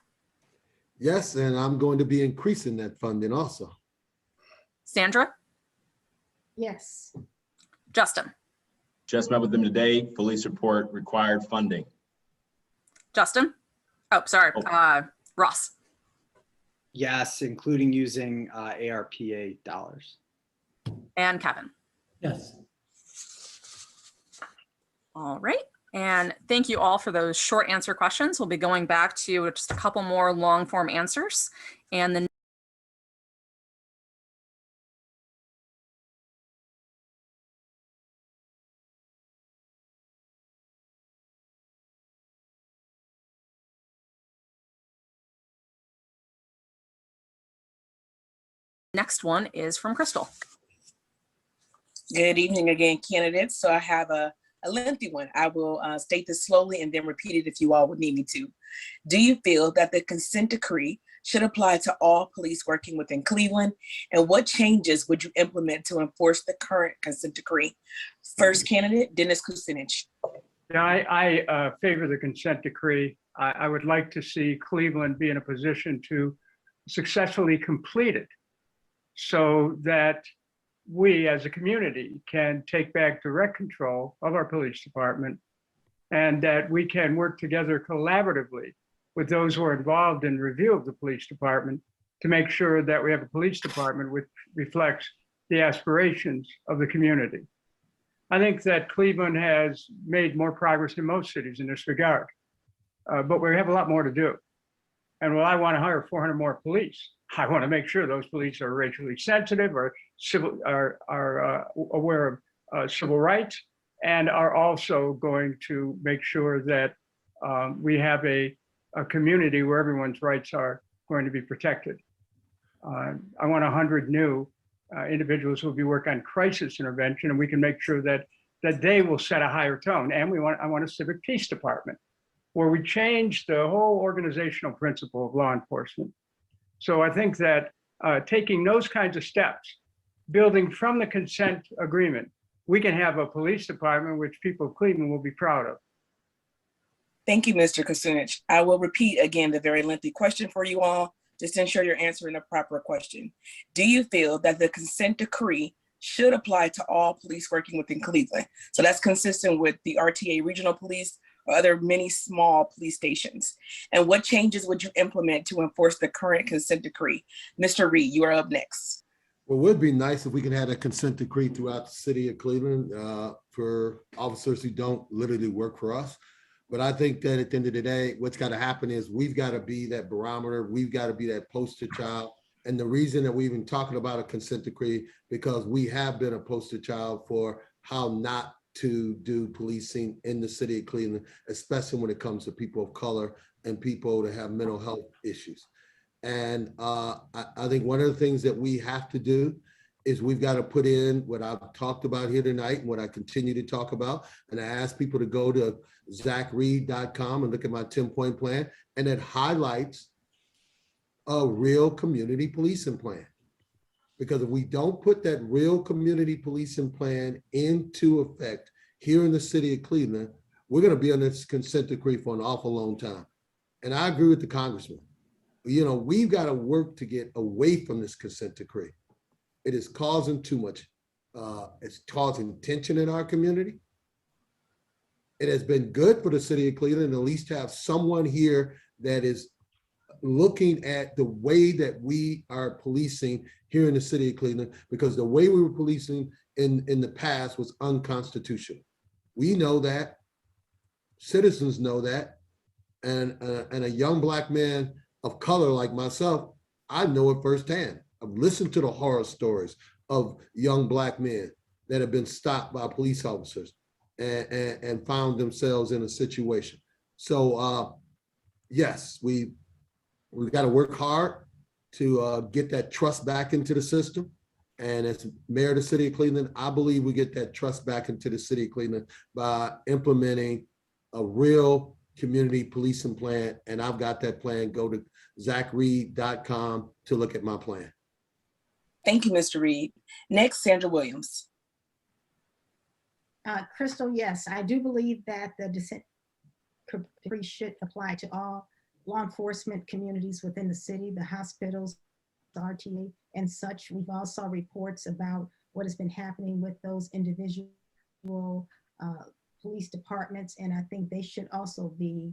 Yes, and I'm going to be increasing that funding also. Sandra? Yes. Justin? Just met with them today. Fully support required funding. Justin? Oh, sorry. Ross? Yes, including using ARPA dollars. And Kevin? Yes. All right. And thank you all for those short answer questions. We'll be going back to just a couple more long form answers. And the next one is from Crystal. Good evening again, candidates. So I have a lengthy one. I will state this slowly and then repeat it if you all would need me to. Do you feel that the consent decree should apply to all police working within Cleveland? And what changes would you implement to enforce the current consent decree? First candidate, Dennis Kucinich. Yeah, I favor the consent decree. I would like to see Cleveland be in a position to successfully complete it so that we as a community can take back direct control of our police department and that we can work together collaboratively with those who are involved in review of the police department to make sure that we have a police department which reflects the aspirations of the community. I think that Cleveland has made more progress than most cities in this regard, but we have a lot more to do. And while I want to hire 400 more police, I want to make sure those police are racially sensitive, are aware of civil rights, and are also going to make sure that we have a community where everyone's rights are going to be protected. I want 100 new individuals who will be working on crisis intervention, and we can make sure that they will set a higher tone. And I want a civic peace department where we change the whole organizational principle of law enforcement. So I think that taking those kinds of steps, building from the consent agreement, we can have a police department which people of Cleveland will be proud of. Thank you, Mr. Kucinich. I will repeat again the very lengthy question for you all, just to ensure you're answering a proper question. Do you feel that the consent decree should apply to all police working within Cleveland? So that's consistent with the RTA regional police or other many small police stations. And what changes would you implement to enforce the current consent decree? Mr. Reed, you are up next. Well, it would be nice if we can have a consent decree throughout the city of Cleveland for officers who don't literally work for us. But I think that at the end of the day, what's got to happen is we've got to be that barometer. We've got to be that poster child. And the reason that we've been talking about a consent decree, because we have been a poster child for how not to do policing in the city of Cleveland, especially when it comes to people of color and people that have mental health issues. And I think one of the things that we have to do is we've got to put in what I've talked about here tonight and what I continue to talk about. And I ask people to go to zachreed.com and look at my 10-point plan. And it highlights a real community policing plan. Because if we don't put that real community policing plan into effect here in the city of Cleveland, we're going to be on this consent decree for an awful long time. And I agree with the congressman. You know, we've got to work to get away from this consent decree. It is causing too much, it's causing tension in our community. It has been good for the city of Cleveland at least to have someone here that is looking at the way that we are policing here in the city of Cleveland, because the way we were policing in the past was unconstitutional. We know that, citizens know that, and a young Black man of color like myself, I know it firsthand. I've listened to the horror stories of young Black men that have been stopped by police officers and found themselves in a situation. So yes, we've got to work hard to get that trust back into the system. And as mayor of the city of Cleveland, I believe we get that trust back into the city of Cleveland by implementing a real community policing plan. And I've got that plan. Go to zachreed.com to look at my plan. Thank you, Mr. Reed. Next, Sandra Williams. Crystal, yes, I do believe that the consent decree should apply to all law enforcement communities within the city, the hospitals, the RTA, and such. We've also reports about what has been happening with those individual police departments, and I think they should also be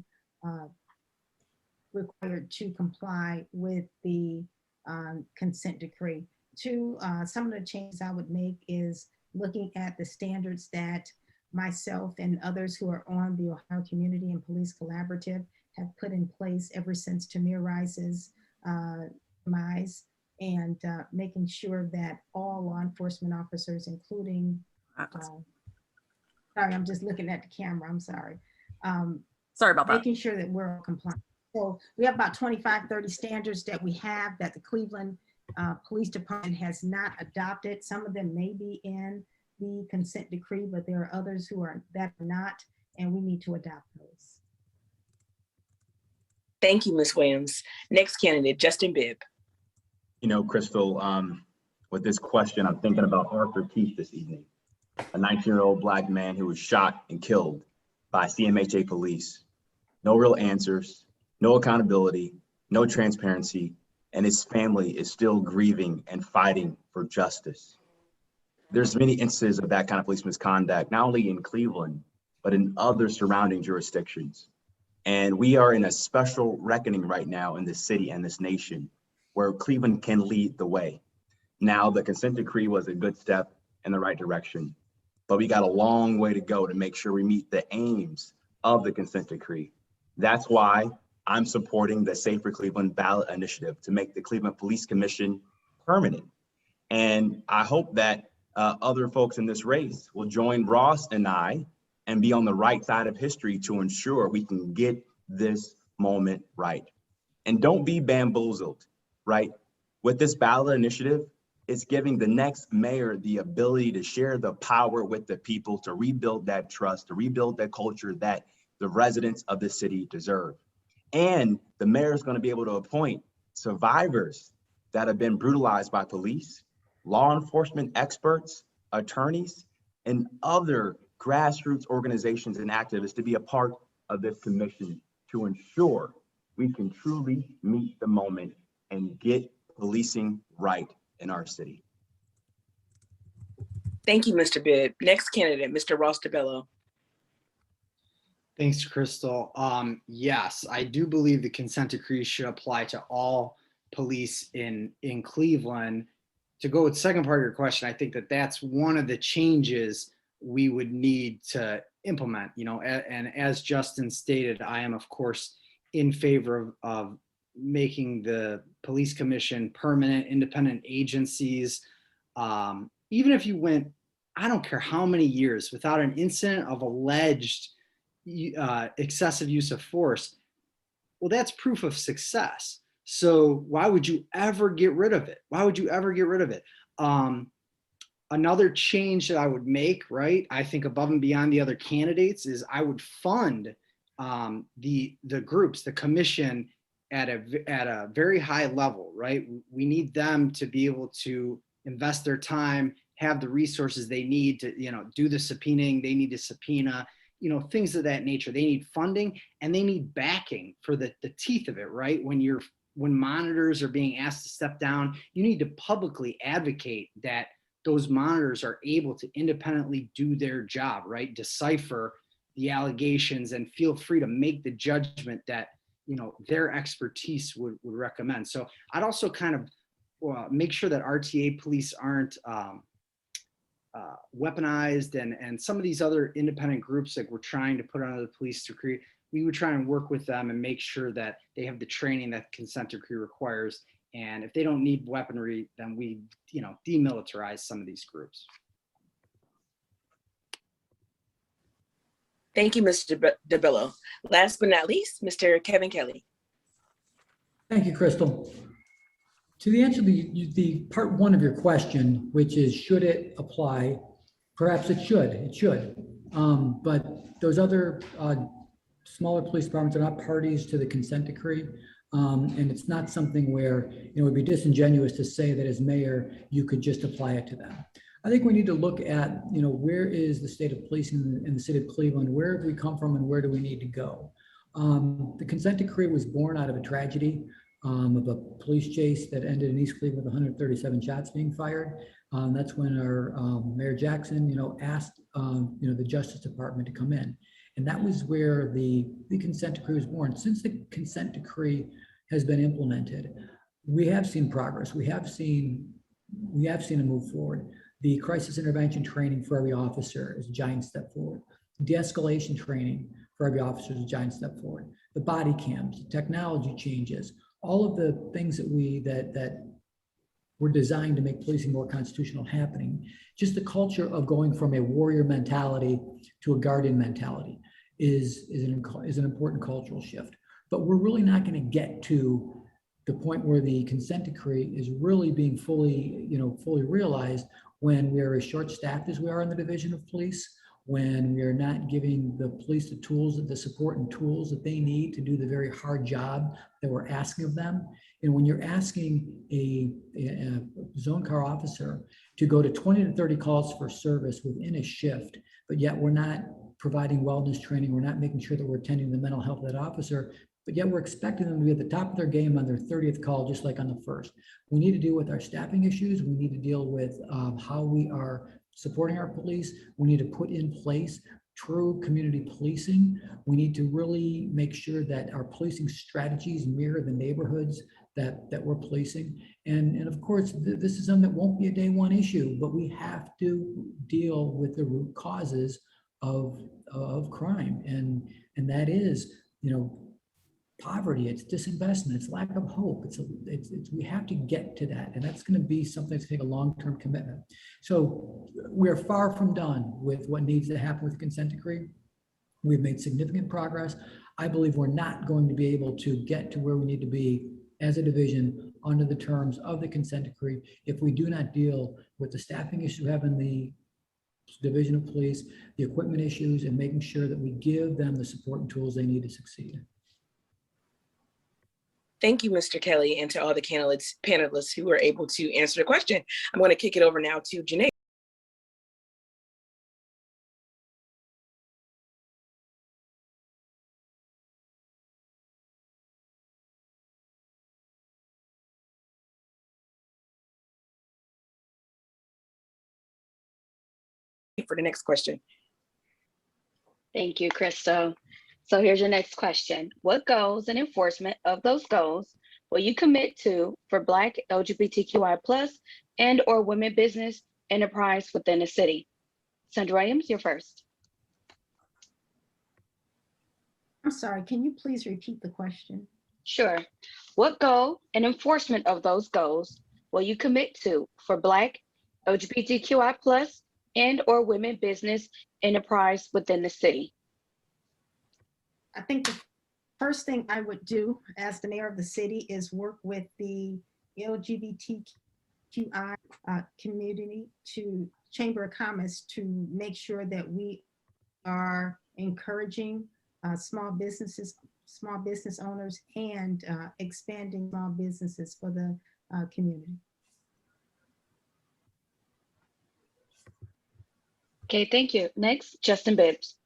required to comply with the consent decree. Some of the changes I would make is looking at the standards that myself and others who are on the Ohio Community and Police Collaborative have put in place ever since Tamir Rice's demise, and making sure that all law enforcement officers, including, sorry, I'm just looking at the camera, I'm sorry. Sorry about that. Making sure that we're all compliant. So we have about 25, 30 standards that we have that the Cleveland Police Department has not adopted. Some of them may be in the consent decree, but there are others that are not, and we need to adopt those. Thank you, Ms. Williams. Next candidate, Justin Bibb. You know, Crystal, with this question, I'm thinking about Arthur Keith this evening, a 19-year-old Black man who was shot and killed by CMHA police. No real answers, no accountability, no transparency, and his family is still grieving and fighting for justice. There's many instances of that kind of police misconduct, not only in Cleveland, but in other surrounding jurisdictions. And we are in a special reckoning right now in this city and this nation where Cleveland can lead the way. Now, the consent decree was a good step in the right direction, but we got a long way to go to make sure we meet the aims of the consent decree. That's why I'm supporting the Safer Cleveland ballot initiative to make the Cleveland Police Commission permanent. And I hope that other folks in this race will join Ross and I and be on the right side of history to ensure we can get this moment right. And don't be bamboozled, right? With this ballot initiative, it's giving the next mayor the ability to share the power with the people, to rebuild that trust, to rebuild that culture that the residents of the city deserve. And the mayor is going to be able to appoint survivors that have been brutalized by police, law enforcement experts, attorneys, and other grassroots organizations and activists to be a part of this commission to ensure we can truly meet the moment and get policing right in our city. Thank you, Mr. Bibb. Next candidate, Mr. Ross DeBello. Thanks, Crystal. Yes, I do believe the consent decree should apply to all police in Cleveland. To go with the second part of your question, I think that that's one of the changes we would need to implement, you know, and as Justin stated, I am of course in favor of making the police commission permanent, independent agencies. Even if you went, I don't care how many years without an incident of alleged excessive use of force, well, that's proof of success. So why would you ever get rid of it? Why would you ever get rid of it? Another change that I would make, right, I think above and beyond the other candidates, is I would fund the groups, the commission, at a very high level, right? We need them to be able to invest their time, have the resources they need to, do the subpoenaing. They need to subpoena, things of that nature. They need funding and they need backing for the teeth of it, right? When monitors are being asked to step down, you need to publicly advocate that those monitors are able to independently do their job, right? Decipher the allegations and feel free to make the judgment that, their expertise would recommend. So I'd also kind of make sure that RTA police aren't weaponized and some of these other independent groups that we're trying to put under the police to create. We would try and work with them and make sure that they have the training that consent decree requires. And if they don't need weaponry, then we, demilitarize some of these groups. Thank you, Mr. DeBello. Last but not least, Mr. Kevin Kelly. Thank you, Crystal. To the answer to the part one of your question, which is, should it apply? Perhaps it should. But those other smaller police departments are not parties to the consent decree. And it's not something where it would be disingenuous to say that as mayor, you could just apply it to them. I think we need to look at, where is the state of policing in the city of Cleveland? Where have we come from and where do we need to go? The consent decree was born out of a tragedy of a police chase that ended in East Cleveland with 137 shots being fired. That's when our Mayor Jackson, asked, the Justice Department to come in. And that was where the consent decree was born. Since the consent decree has been implemented, we have seen progress. We have seen a move forward. The crisis intervention training for every officer is a giant step forward. De-escalation training for every officer is a giant step forward. The body cams, technology changes, all of the things that were designed to make policing more constitutional happening. Just the culture of going from a warrior mentality to a guardian mentality is an important cultural shift. But we're really not going to get to the point where the consent decree is really being fully realized when we are as short-staffed as we are in the division of police, when we are not giving the police the tools, the support and tools that they need to do the very hard job that we're asking of them. And when you're asking a zone car officer to go to 20 to 30 calls for service within a shift, but yet we're not providing wellness training, we're not making sure that we're attending the mental health of that officer, but yet we're expecting them to be at the top of their game on their 30th call, just like on the first. We need to deal with our staffing issues. We need to deal with how we are supporting our police. We need to put in place true community policing. We need to really make sure that our policing strategies mirror the neighborhoods that we're policing. And of course, this is something that won't be a day one issue, but we have to deal with the root causes of crime. And that is, poverty, it's disinvestment, it's lack of hope. We have to get to that. And that's going to be something that's going to take a long-term commitment. So we're far from done with what needs to happen with the consent decree. We've made significant progress. I believe we're not going to be able to get to where we need to be as a division under the terms of the consent decree if we do not deal with the staffing issue we have in the division of police, the equipment issues, and making sure that we give them the support and tools they need to succeed. Thank you, Mr. Kelly, and to all the panelists who were able to answer the question. I'm going to kick it over now to Janae. For the next question. Thank you, Crystal. So here's your next question. What goals and enforcement of those goals will you commit to for Black, LGBTQI+ and or women business enterprise within the city? Sandra Williams, you're first. I'm sorry, can you please repeat the question? Sure. What goal and enforcement of those goals will you commit to for Black, LGBTQI+ and or women business enterprise within the city? I think the first thing I would do as the mayor of the city is work with the LGBTQI community, to Chamber of Commerce, to make sure that we are encouraging small businesses small business owners and expanding small businesses for the community. Okay, thank you. Next, Justin Bibbs.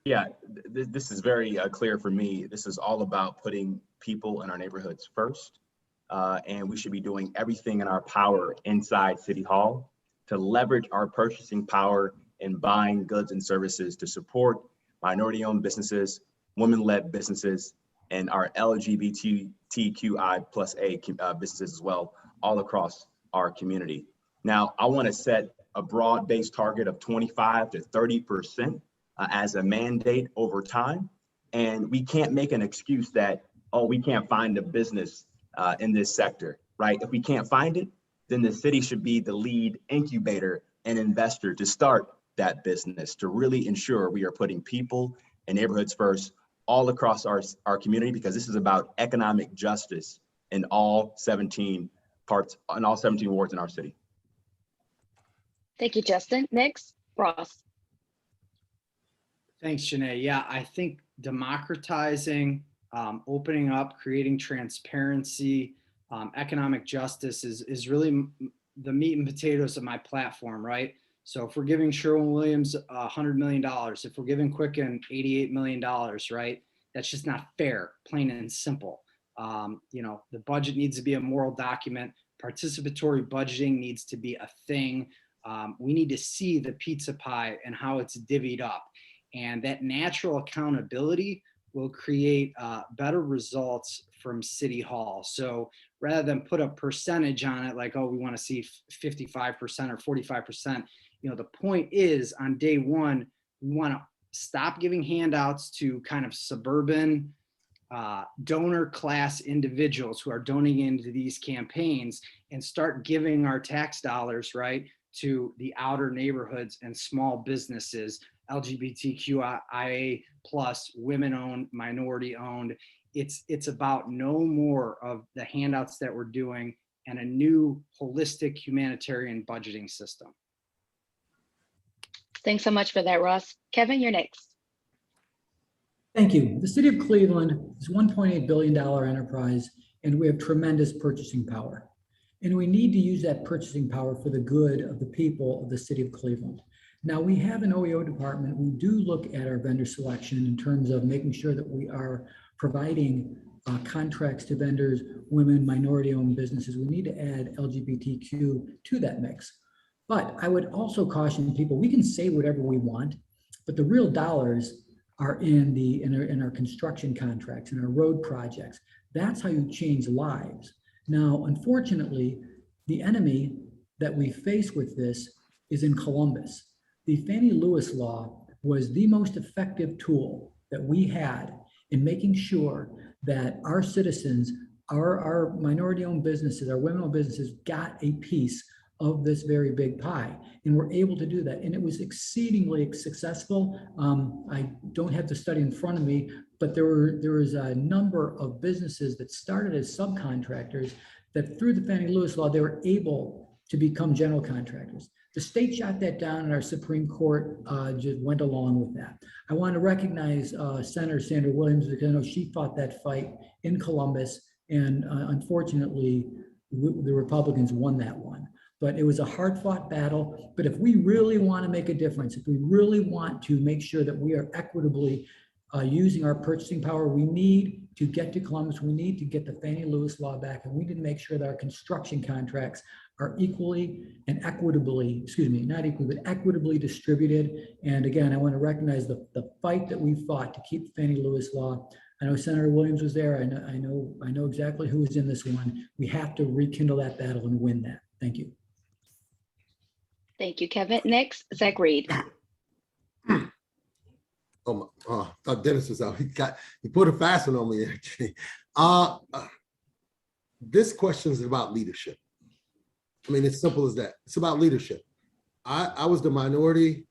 Yeah, this is very clear for me. This is all about putting people in our neighborhoods first. And we should be doing everything in our power inside City Hall to leverage our purchasing power in buying goods and services to support minority-owned businesses, women-led businesses, and our LGBTQIA+ businesses as well, all across our community. Now, I want to set a broad-based target of 25 to 30% as a mandate over time. And we can't make an excuse that, oh, we can't find a business in this sector, right? If we can't find it, then the city should be the lead incubator and investor to start that business, to really ensure we are putting people and neighborhoods first all across our community, because this is about economic justice in all 17 wards in our city. Thank you, Justin. Next, Ross. Thanks, Janae. Yeah, I think democratizing, opening up, creating transparency, economic justice is really the meat and potatoes of my platform, right? So if we're giving Sherwin-Williams $100 million, if we're giving Quicken $88 million, right? That's just not fair, plain and simple. You know, the budget needs to be a moral document. Participatory budgeting needs to be a thing. We need to see the pizza pie and how it's divvied up. And that natural accountability will create better results from City Hall. So rather than put a percentage on it, like, oh, we want to see 55% or 45%, you know, the point is on day one, we want to stop giving handouts to kind of suburban donor class individuals who are donating into these campaigns and start giving our tax dollars, right, to the outer neighborhoods and small businesses, LGBTQIA+, women-owned, minority-owned. It's about no more of the handouts that we're doing and a new holistic humanitarian budgeting system. Thanks so much for that, Ross. Kevin, you're next. Thank you. The city of Cleveland is a $1.8 billion enterprise, and we have tremendous purchasing power. And we need to use that purchasing power for the good of the people of the city of Cleveland. Now, we have an OEO department. We do look at our vendor selection in terms of making sure that we are providing contracts to vendors, women, minority-owned businesses. We need to add LGBTQ to that mix. But I would also caution people, we can say whatever we want, but the real dollars are in our construction contracts and our road projects. That's how you change lives. Now, unfortunately, the enemy that we face with this is in Columbus. The Fannie Lewis law was the most effective tool that we had in making sure that our citizens, our minority-owned businesses, our women-owned businesses got a piece of this very big pie, and we're able to do that. And it was exceedingly successful. I don't have the study in front of me, but there was a number of businesses that started as subcontractors that through the Fannie Lewis law, they were able to become general contractors. The state shot that down, and our Supreme Court just went along with that. I want to recognize Senator Sandra Williams, because I know she fought that fight in Columbus, and unfortunately, the Republicans won that one. But it was a hard-fought battle. But if we really want to make a difference, if we really want to make sure that we are equitably using our purchasing power, we need to get to Columbus. We need to get the Fannie Lewis law back, and we need to make sure that our construction contracts are equally and equitably, not equally, but equitably distributed. And again, I want to recognize the fight that we fought to keep Fannie Lewis law. I know Senator Williams was there. I know exactly who was in this one. We have to rekindle that battle and win that. Thank you. Thank you, Kevin. Next, Zach Reed. Dennis was out. He put a fast one on me, actually. This question is about leadership. I mean, it's simple as that. It's about leadership. I was the minority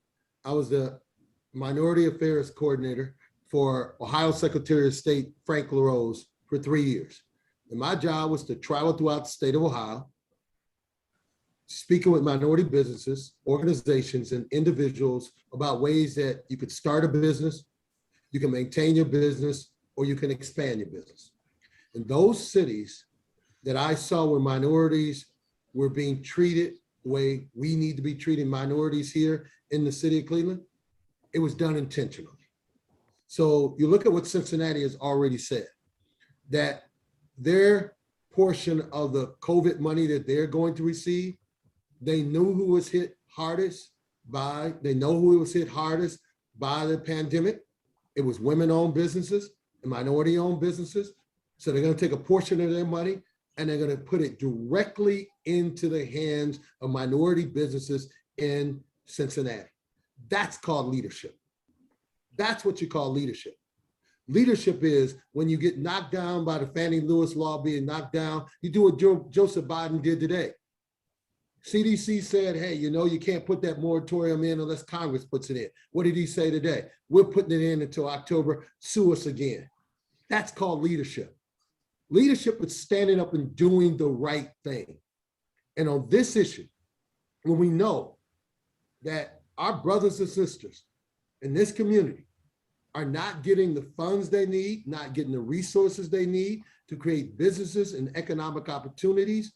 affairs coordinator for Ohio Secretary of State Frank LaRose for 3 years. And my job was to travel throughout the state of Ohio, speaking with minority businesses, organizations, and individuals about ways that you could start a business, You can maintain your business or you can expand your business. In those cities that I saw where minorities were being treated the way we need to be treating minorities here in the city of Cleveland, it was done intentionally. So you look at what Cincinnati has already said, that their portion of the COVID money that they're going to receive, they knew who was hit hardest by, they know who was hit hardest by the pandemic. It was women-owned businesses and minority-owned businesses. So they're going to take a portion of their money and they're going to put it directly into the hands of minority businesses in Cincinnati. That's called leadership. That's what you call leadership. Leadership is when you get knocked down by the Fannie Lewis law being knocked down, you do what Joseph Biden did today. CDC said, hey, you know, you can't put that moratorium in unless Congress puts it in. What did he say today? We're putting it in until October, sue us again. That's called leadership. Leadership is standing up and doing the right thing. And on this issue, when we know that our brothers and sisters in this community are not getting the funds they need, not getting the resources they need to create businesses and economic opportunities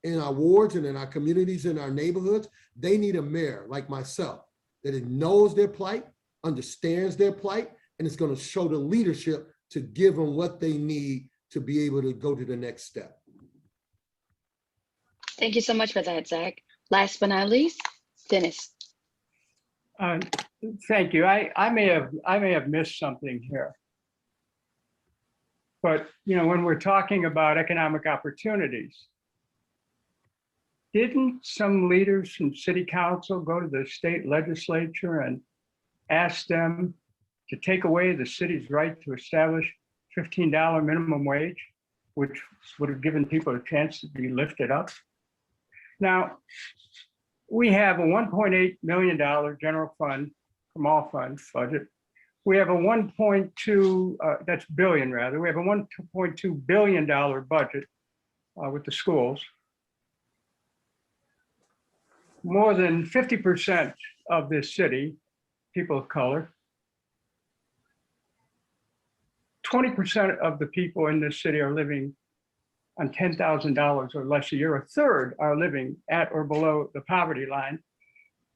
in our wards and in our communities, in our neighborhoods, they need a mayor like myself that knows their plight, understands their plight, and is going to show the leadership to give them what they need to be able to go to the next step. Thank you so much for that, Zach. Last but not least, Dennis. Thank you. I may have missed something here. But you know, when we're talking about economic opportunities, didn't some leaders from city council go to the state legislature and ask them to take away the city's right to establish $15 minimum wage, which would have given people a chance to be lifted up? Now, we have a $1.8 million general fund from all funds budget. We have a 1.2, that's billion rather. We have a $1.2 billion budget with the schools. More than 50% of this city, people of color. 20% of the people in this city are living on $10,000 or less a year. A third are living at or below the poverty line.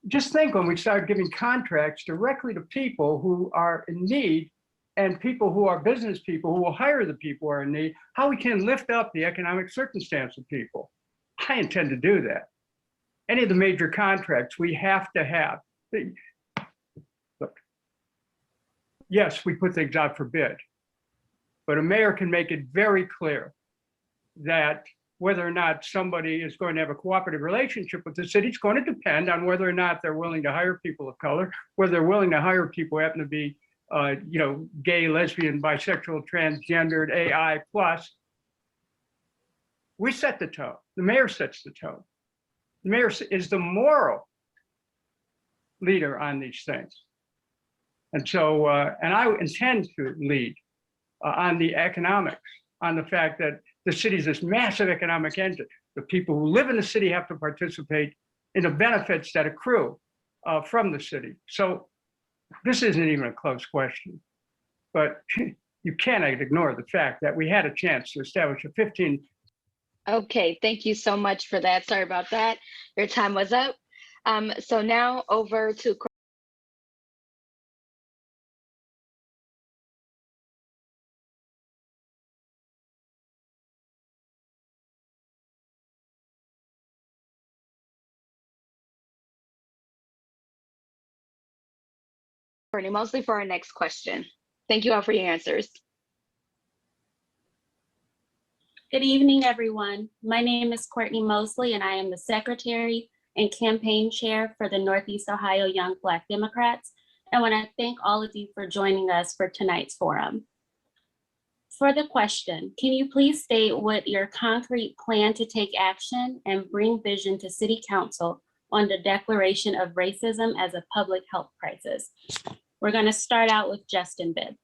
Just think when we start giving contracts directly to people who are in need and people who are business people who will hire the people who are in need, how we can lift up the economic circumstance of people. I intend to do that. Any of the major contracts we have to have. Look, yes, we put things out for bid, but a mayor can make it very clear that whether or not somebody is going to have a cooperative relationship with the city, it's going to depend on whether or not they're willing to hire people of color, whether they're willing to hire people who happen to be, you know, gay, lesbian, bisexual, transgendered, AI plus. We set the tone. The mayor sets the tone. The mayor is the moral leader on these things. And so, and I intend to lead on the economics, on the fact that the city is this massive economic engine. The people who live in the city have to participate in the benefits that accrue from the city. So this isn't even a close question, but you cannot ignore the fact that we had a chance to establish a 15. Okay, thank you so much for that. Sorry about that. Your time was up. So now over to Courtney Mosley for our next question. Thank you all for your answers. Good evening, everyone. My name is Courtney Mosley, and I am the Secretary and Campaign Chair for the Northeast Ohio Young Black Democrats. I want to thank all of you for joining us for tonight's forum. For the question, can you please state what your concrete plan to take action and bring vision to City Council on the declaration of racism as a public health crisis? We're going to start out with Justin Bibb.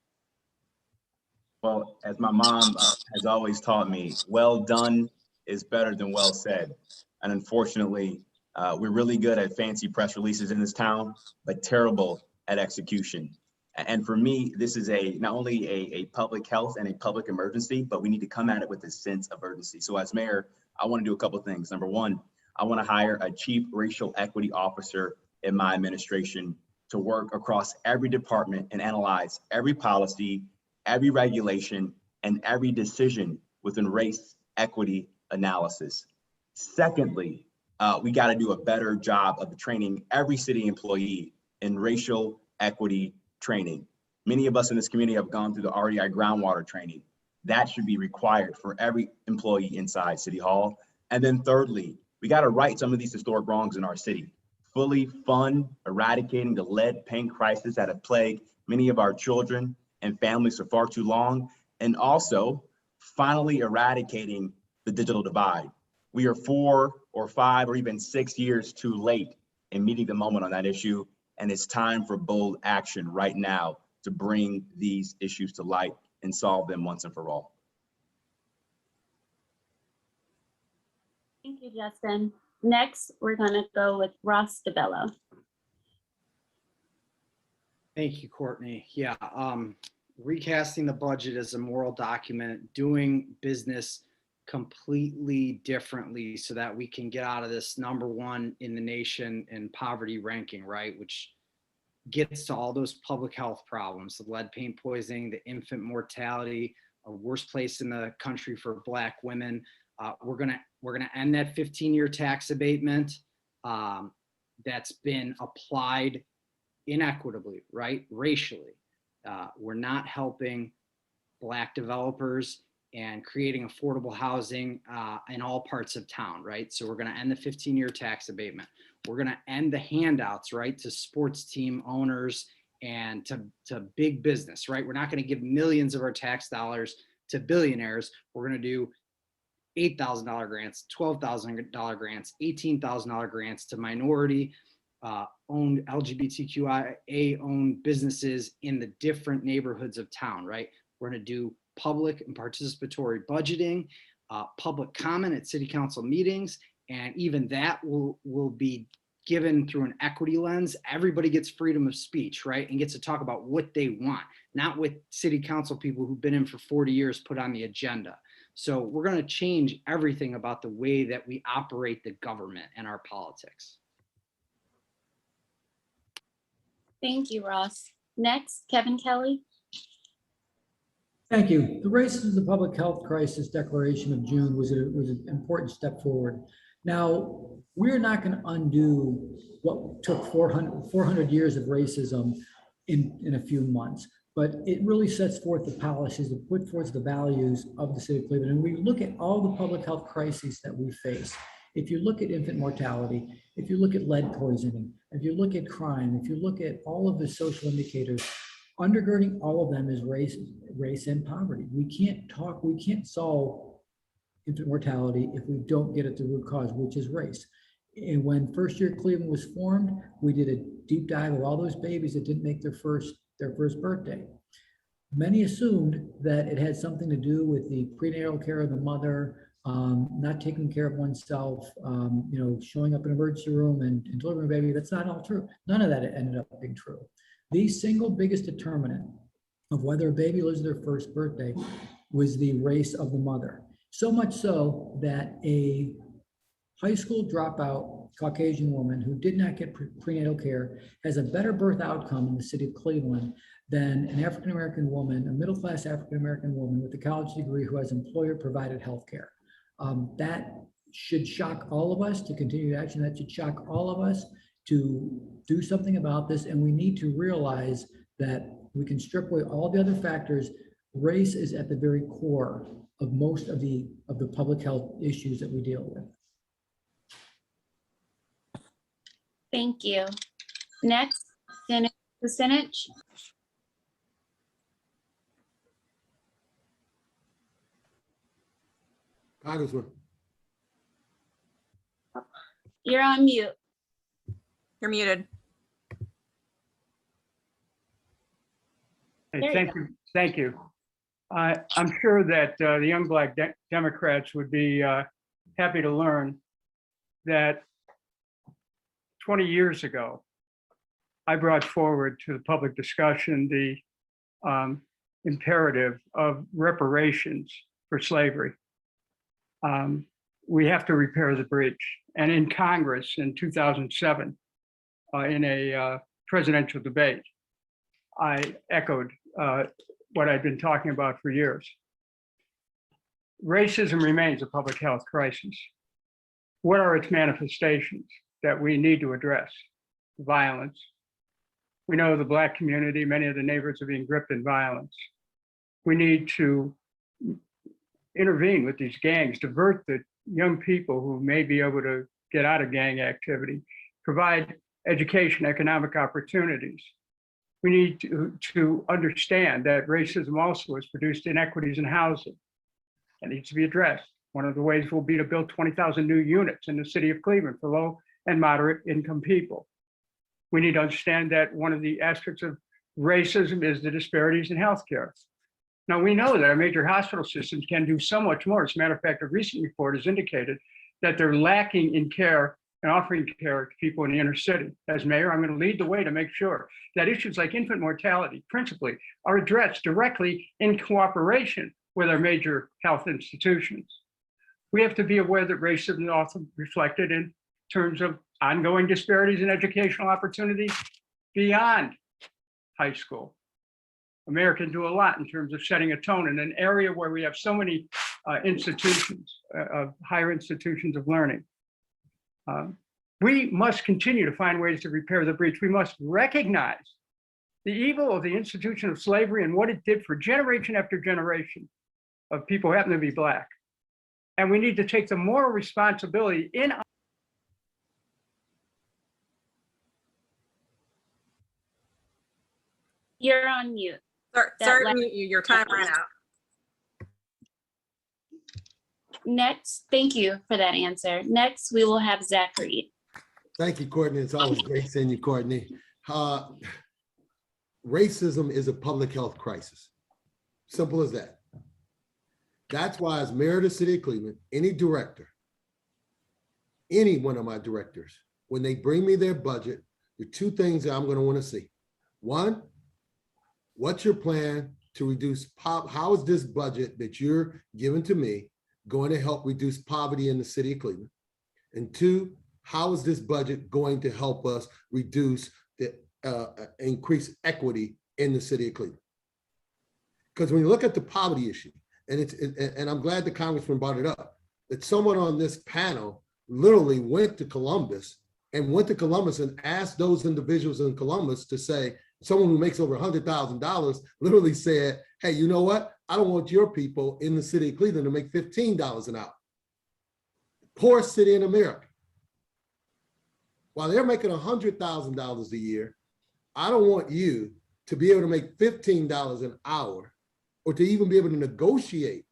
Well, as my mom has always taught me, well done is better than well said. And unfortunately, we're really good at fancy press releases in this town, but terrible at execution. And for me, this is not only a public health and a public emergency, but we need to come at it with a sense of urgency. So as mayor, I want to do a couple of things. Number one, I want to hire a chief racial equity officer in my administration to work across every department and analyze every policy, every regulation, and every decision within race equity analysis. Secondly, we got to do a better job of training every city employee in racial equity training. Many of us in this community have gone through the REI groundwater training. That should be required for every employee inside City Hall. And then thirdly, we got to right some of these historic wrongs in our city. Fully fund eradicating the lead paint crisis that have plagued many of our children and families for far too long, and also finally eradicating the digital divide. We are 4 or 5 or even 6 years too late in meeting the moment on that issue, and it's time for bold action right now to bring these issues to light and solve them once and for all. Thank you, Justin. Next, we're going to go with Ross DeBello. Thank you, Courtney. Yeah, recasting the budget as a moral document, doing business completely differently so that we can get out of this #1 in the nation in poverty ranking, right? Which gets to all those public health problems, the lead paint poisoning, the infant mortality, a worst place in the country for Black women. We're gonna end that 15-year tax abatement that's been applied inequitably, right? Racially. We're not helping Black developers and creating affordable housing in all parts of town, right? So we're gonna end the 15-year tax abatement. We're gonna end the handouts, right, to sports team owners and to big business, right? We're not gonna give millions of our tax dollars to billionaires. We're gonna do $8,000 grants, $12,000 grants, $18,000 grants to minority owned LGBTQIA owned businesses in the different neighborhoods of town, right? We're gonna do public and participatory budgeting, public comment at city council meetings, and even that will be given through an equity lens. Everybody gets freedom of speech, right? And gets to talk about what they want, not what city council people who've been in for 40 years put on the agenda. So we're going to change everything about the way that we operate the government and our politics. Thank you, Ross. Next, Kevin Kelly. Thank you. The Racism is a Public Health Crisis Declaration of June was an important step forward. Now, we're not going to undo what took 400 years of racism in a few months, but it really sets forth the policies that put forth the values of the city of Cleveland. And we look at all the public health crises that we face. If you look at infant mortality, if you look at lead poisoning, if you look at crime, if you look at all of the social indicators, undergirding all of them is race and poverty. We can't solve infant mortality if we don't get at the root cause, which is race. And when First Year Cleveland was formed, we did a deep dive of all those babies that didn't make their first birthday. Many assumed that it had something to do with the prenatal care of the mother, not taking care of oneself, showing up in an emergency room and delivering a baby. That's not all true. None of that ended up being true. The single biggest determinant of whether a baby lives their first birthday was the race of the mother. So much so that a high school dropout Caucasian woman who did not get prenatal care has a better birth outcome in the city of Cleveland than an African-American woman, a middle-class African-American woman with a college degree who has employer-provided health care. That should shock all of us to continue action. That should shock all of us to do something about this. And we need to realize that we can strip away all the other factors. Race is at the very core of most of the public health issues that we deal with. Thank you. Next, Senate Kucinich. Congressman. You're on mute. You're muted. Hey, thank you. I'm sure that the young Black Democrats would be happy to learn that 20 years ago, I brought forward to the public discussion the imperative of reparations for slavery. We have to repair the breach. And in Congress in 2007, in a presidential debate, I echoed what I'd been talking about for years. Racism remains a public health crisis. What are its manifestations that we need to address? Violence. We know the Black community, many of the neighbors are being gripped in violence. We need to intervene with these gangs, divert the young people who may be able to get out of gang activity, provide education, economic opportunities. We need to understand that racism also has produced inequities in housing. That needs to be addressed. One of the ways will be to build 20,000 new units in the city of Cleveland for low and moderate income people. We need to understand that one of the aspects of racism is the disparities in healthcare. Now, we know that our major hospital systems can do so much more. As a matter of fact, a recent report has indicated that they're lacking in care and offering care to people in the inner city. As mayor, I'm going to lead the way to make sure that issues like infant mortality, principally, are addressed directly in cooperation with our major health institutions. We have to be aware that racism is often reflected in terms of ongoing disparities in educational opportunities beyond high school. A mayor can do a lot in terms of setting a tone in an area where we have so many institutions, higher institutions of learning. We must continue to find ways to repair the breach. We must recognize the evil of the institution of slavery and what it did for generation after generation of people who happen to be Black. And we need to take the moral responsibility in. You're on mute. Sorry to mute you. Your time ran out. Next, thank you for that answer. Next, we will have Zach Reed. Thank you, Courtney. It's always great seeing you, Courtney. Racism is a public health crisis. Simple as that. That's why, as mayor of the city of Cleveland, any director, any one of my directors, when they bring me their budget, the two things that I'm going to want to see. One, what's your plan to reduce how is this budget that you're giving to me going to help reduce poverty in the city of Cleveland? And two, how is this budget going to help us reduce the increase equity in the city of Cleveland? Because when you look at the poverty issue, and I'm glad the congressman brought it up, that someone on this panel literally went to Columbus and asked those individuals in Columbus to say, someone who makes over $100,000 literally said, hey, you know what? I don't want your people in the city of Cleveland to make $15 an hour. Poorest city in America. While they're making $100,000 a year, I don't want you to be able to make $15 an hour or to even be able to negotiate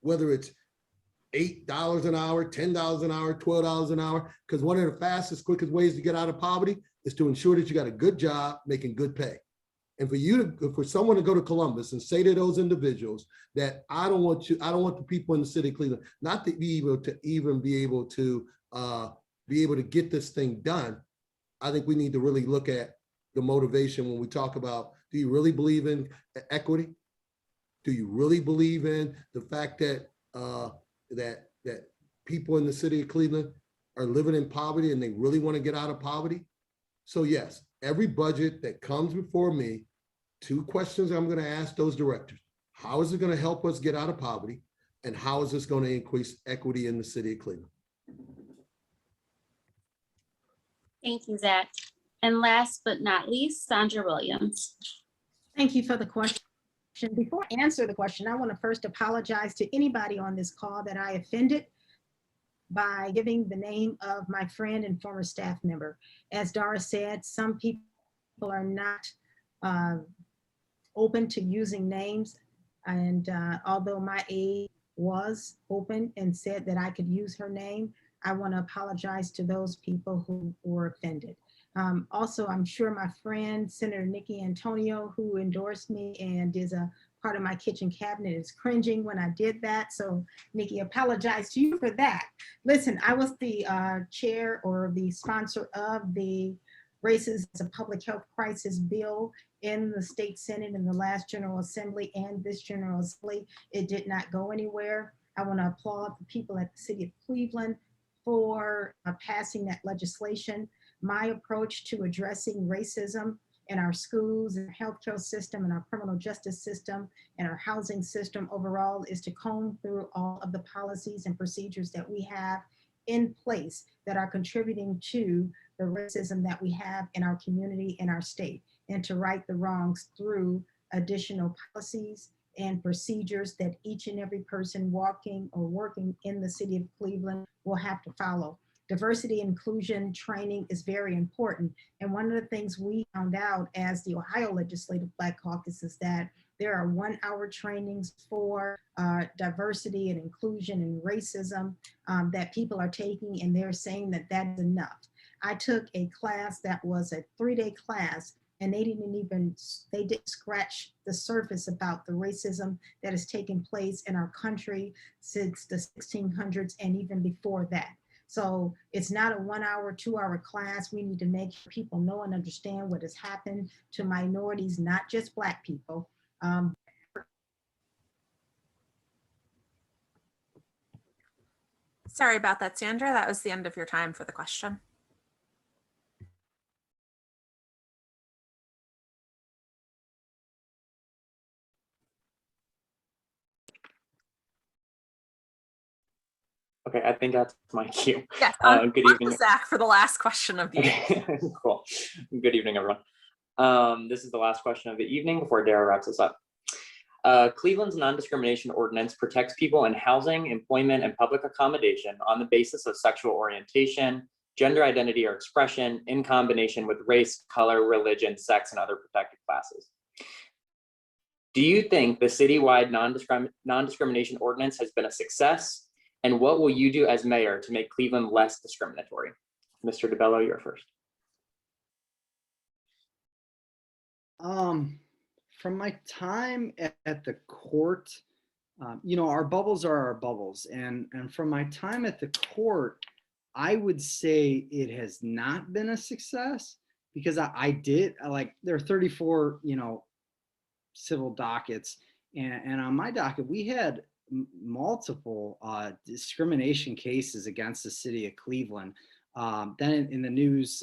whether it's $8 an hour, $10 an hour, $12 an hour, because one of the fastest, quickest ways to get out of poverty is to ensure that you got a good job making good pay. And for someone to go to Columbus and say to those individuals that I don't want the people in the city of Cleveland not to be able to get this thing done, I think we need to really look at the motivation when we talk about, do you really believe in equity? Do you really believe in the fact that that people in the city of Cleveland are living in poverty and they really want to get out of poverty? So yes, every budget that comes before me, two questions I'm going to ask those directors. How is it going to help us get out of poverty? And how is this going to increase equity in the city of Cleveland? Thank you, Zach. And last but not least, Sandra Williams. Thank you for the question. Before I answer the question, I want to first apologize to anybody on this call that I offended by giving the name of my friend and former staff member. As Doris said, some people are not open to using names. And although my aide was open and said that I could use her name, I want to apologize to those people who were offended. Also, I'm sure my friend, Senator Nikki Antonio, who endorsed me and is a part of my kitchen cabinet, is cringing when I did that. So Nikki, apologize to you for that. Listen, I was the chair or the sponsor of the Racism is a public health crisis bill in the state Senate in the last General Assembly and this General Assembly. It did not go anywhere. I want to applaud the people at the City of Cleveland for passing that legislation. My approach to addressing racism in our schools and healthcare system and our criminal justice system and our housing system overall is to comb through all of the policies and procedures that we have in place that are contributing to the racism that we have in our community, in our state, and to right the wrongs through additional policies and procedures that each and every person walking or working in the City of Cleveland will have to follow. Diversity inclusion training is very important. And one of the things we found out as the Ohio Legislative Black Caucus is that there are 1-hour trainings for diversity and inclusion and racism that people are taking, and they're saying that that's enough. I took a class that was a 3-day class, and they didn't scratch the surface about the racism that has taken place in our country since the 1600s and even before that. So it's not a 1-hour, 2-hour class. We need to make sure people know and understand what has happened to minorities, not just Black people. Sorry about that, Sandra. That was the end of your time for the question. Okay, I think that's my cue. Yes, good evening, Zach, for the last question of the evening. Cool. Good evening, everyone. This is the last question of the evening before Dara wraps us up. Cleveland's non-discrimination ordinance protects people in housing, employment, and public accommodation on the basis of sexual orientation, gender identity or expression, in combination with race, color, religion, sex, and other protected classes. Do you think the citywide non-discrimination ordinance has been a success? And what will you do as mayor to make Cleveland less discriminatory? Mr. DeBello, you're first. From my time at the court, you know, our bubbles are our bubbles. And from my time at the court, I would say it has not been a success because there are 34, you know, civil dockets. And on my docket, we had multiple discrimination cases against the city of Cleveland. Then in the news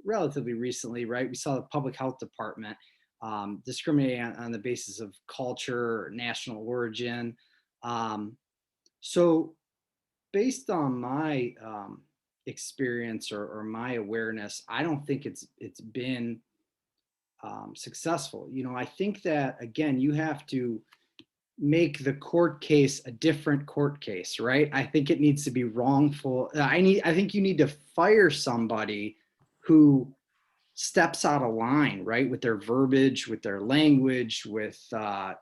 relatively recently, right, we saw the public health department discriminating on the basis of culture or national origin. So based on my experience or my awareness, I don't think it's been successful. You know, I think that, again, you have to make the court case a different court case, right? I think it needs to be wrongful. I think you need to fire somebody who steps out of line, right? With their verbiage, with their language, with,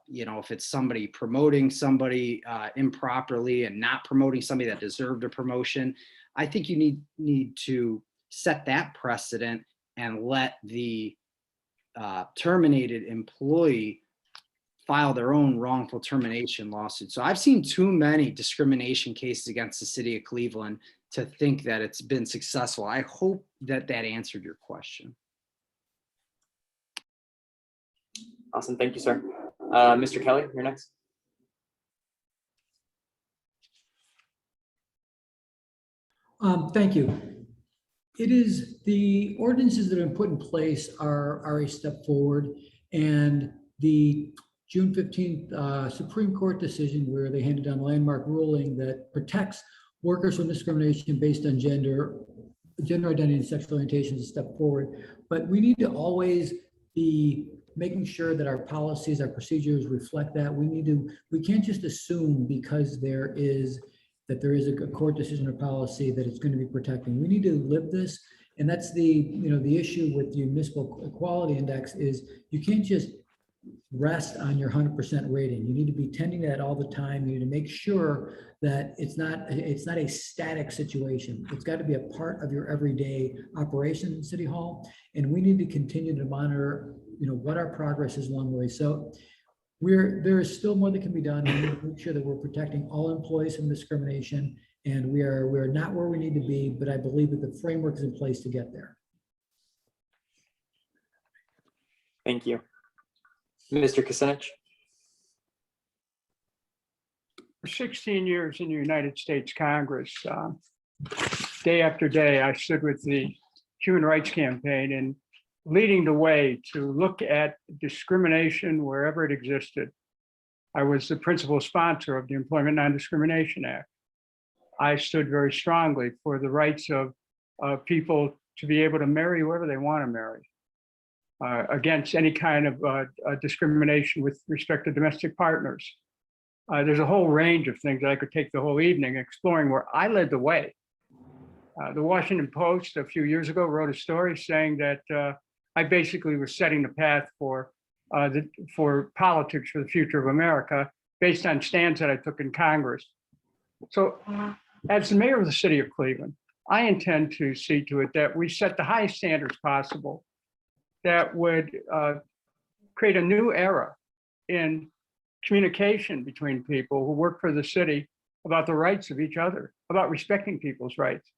you know, if it's somebody promoting somebody improperly and not promoting somebody that deserved a promotion. I think you need to set that precedent and let the terminated employee file their own wrongful termination lawsuit. So I've seen too many discrimination cases against the city of Cleveland to think that it's been successful. I hope that answered your question. Awesome, thank you, sir. Mr. Kelly, you're next. Thank you. It is the ordinances that have been put in place are a step forward, and the June 15th Supreme Court decision where they handed down a landmark ruling that protects workers from discrimination based on gender identity and sexual orientation is a step forward. But we need to always be making sure that our policies, our procedures reflect that. We can't just assume because there is a court decision or policy that it's going to be protecting. We need to live this. And that's the issue with the Municipal Equality Index is you can't just rest on your 100% rating. You need to be tending that all the time. You need to make sure that it's not a static situation. It's got to be a part of your everyday operation in City Hall. And we need to continue to monitor, what our progress is along the way. So there is still more that can be done. We need to make sure that we're protecting all employees from discrimination. And we are not where we need to be, but I believe that the framework is in place to get there. Thank you. Mr. Kucinich? For 16 years in the United States Congress, day after day, I stood with the Human Rights Campaign and leading the way to look at discrimination wherever it existed. I was the principal sponsor of the Employment Non-Discrimination Act. I stood very strongly for the rights of people to be able to marry whoever they want to marry, against any kind of discrimination with respect to domestic partners. There's a whole range of things that I could take the whole evening exploring where I led the way. The Washington Post a few years ago wrote a story saying that I basically was setting the path for politics for the future of America based on stands that I took in Congress. So as the mayor of the city of Cleveland, I intend to see to it that we set the highest standards possible that would create a new era in communication between people who work for the city about the rights of each other, about respecting people's rights,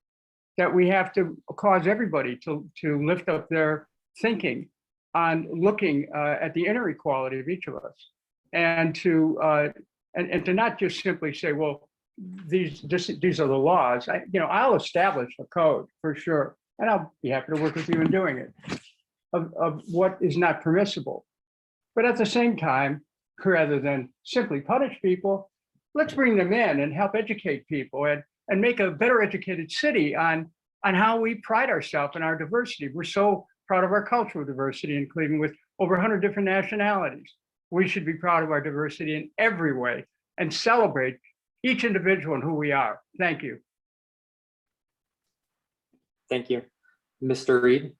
that we have to cause everybody to lift up their thinking on looking at the inner equality of each of us, and to not just simply say, well, these are the laws. I'll establish a code for sure, and I'll be happy to work with you in doing it, of what is not permissible. But at the same time, rather than simply punish people, let's bring them in and help educate people and make a better educated city on how we pride ourselves in our diversity. We're so proud of our cultural diversity in Cleveland with over 100 different nationalities. We should be proud of our diversity in every way and celebrate each individual and who we are. Thank you. Thank you. Mr. Reed?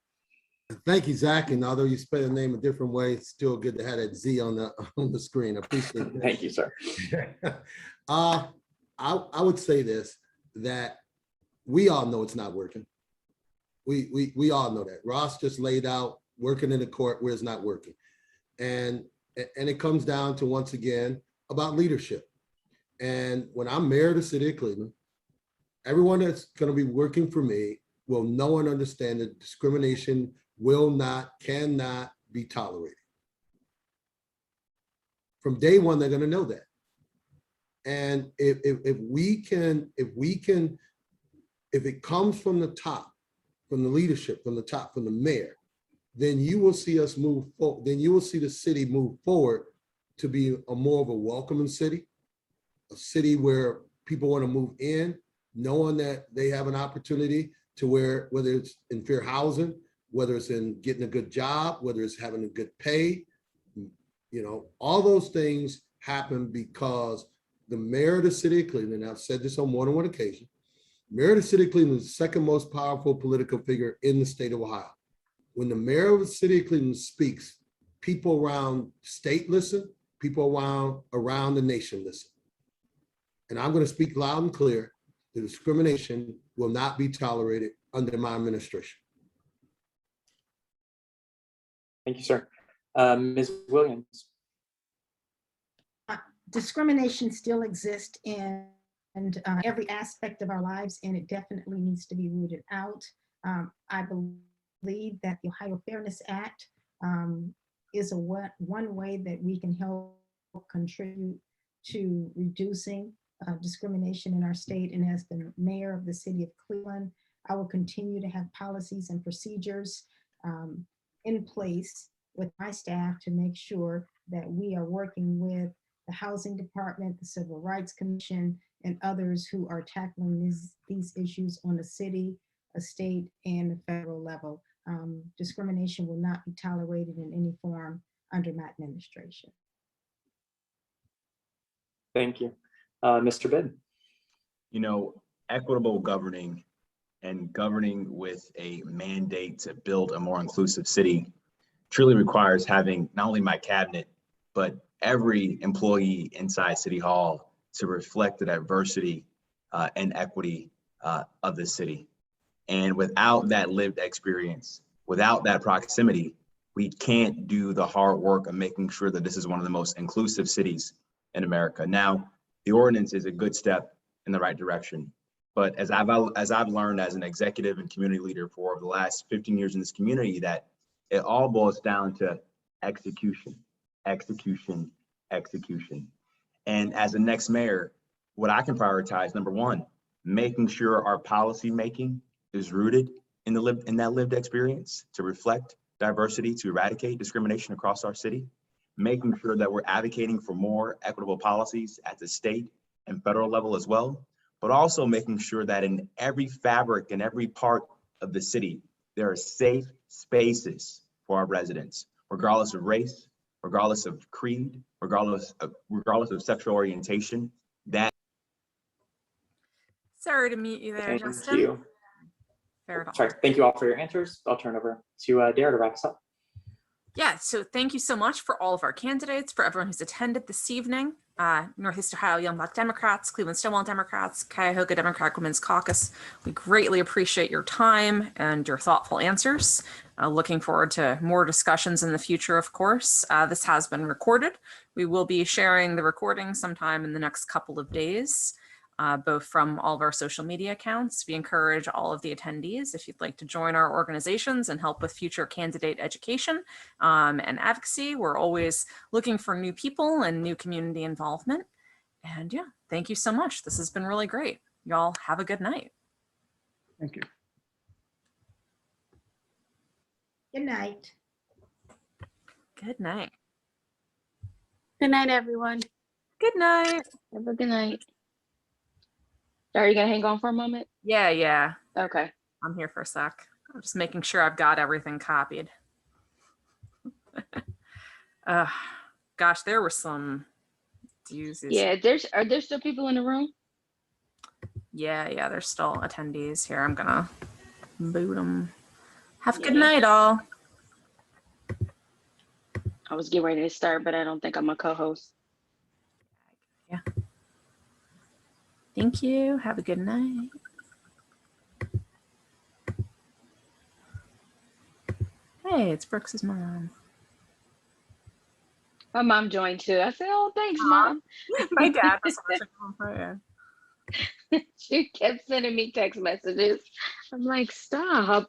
Thank you, Zach. And although you spell the name a different way, it's still good to have that Z on the screen. I appreciate it. Thank you, sir. I would say this, that we all know it's not working. We all know that. Ross just laid out working in the court where it's not working. And it comes down to, once again, about leadership. And when I'm mayor of the city of Cleveland, everyone that's going to be working for me will know and understand that discrimination cannot be tolerated. From day one, they're going to know that. And if it comes from the top, from the leadership, from the top, from the mayor, then you will see us move forward. Then you will see the city move forward to be more of a welcoming city, a city where people want to move in, knowing that they have an opportunity to whether it's in fair housing, whether it's in getting a good job, whether it's having a good pay, all those things happen because the mayor of the city of Cleveland, and I've said this on more than one occasion, mayor of the city of Cleveland is the second most powerful political figure in the state of Ohio. When the mayor of the city of Cleveland speaks, people around state listen, people around the nation listen. And I'm going to speak loud and clear. The discrimination will not be tolerated under my administration. Thank you, sir. Ms. Williams. Discrimination still exists in every aspect of our lives, and it definitely needs to be rooted out. I believe that the Ohio Fairness Act is one way that we can help contribute to reducing discrimination in our state. And as the mayor of the city of Cleveland, I will continue to have policies and procedures in place with my staff to make sure that we are working with the Housing Department, the Civil Rights Commission, and others who are tackling these issues on the city, a state, and the federal level. Discrimination will not be tolerated in any form under my administration. Thank you. Mr. Bidd. Equitable governing and governing with a mandate to build a more inclusive city truly requires having not only my cabinet, but every employee inside City Hall to reflect the diversity and equity of the city. And without that lived experience, without that proximity, we can't do the hard work of making sure that this is one of the most inclusive cities in America. Now, the ordinance is a good step in the right direction. But as I've learned as an executive and community leader for the last 15 years in this community, that it all boils down to execution, execution, execution. And as the next mayor, what I can prioritize, number one, making sure our policy making is rooted in that lived experience to reflect diversity, to eradicate discrimination across our city, making sure that we're advocating for more equitable policies at the state and federal level as well, but also making sure that in every fabric and every part of the city, there are safe spaces for our residents, regardless of race, regardless of creed, regardless of sexual orientation. That. Sorry to mute you there, Thank Justin. you. Fair enough. Sorry, thank you all for your answers. I'll turn over to Dara to wrap us up. Yeah, so thank you so much for all of our candidates, for everyone who's attended this evening. Northeast Ohio Young Black Democrats, Cleveland Stonewall Democrats, Cuyahoga Democratic Women's Caucus. We greatly appreciate your time and your thoughtful answers. Looking forward to more discussions in the future, of course. This has been recorded. We will be sharing the recording sometime in the next couple of days, both from all of our social media accounts. We encourage all of the attendees, if you'd like to join our organizations and help with future candidate education and advocacy. We're always looking for new people and new community involvement. And yeah, thank you so much. This has been really great. Y'all have a good night. Thank you. Good night. Good night. Good night, everyone. Good night. Have a good night. Are you gonna hang on for a moment? Yeah. Okay. I'm here for a sec. I'm just making sure I've got everything copied. Gosh, there were some doozies. Yeah, are there still people in the room? Yeah, there's still attendees here. I'm gonna boot them. Have a good Yeah. night, all. I was getting ready to start, but I don't think I'm a co-host. Yeah. Thank you. Have a good night. Hey, it's Brooks's mom. My mom joined too. I said, "Oh, thanks, Mom." My dad was watching on Friday. She kept sending me text messages. I'm like, stop.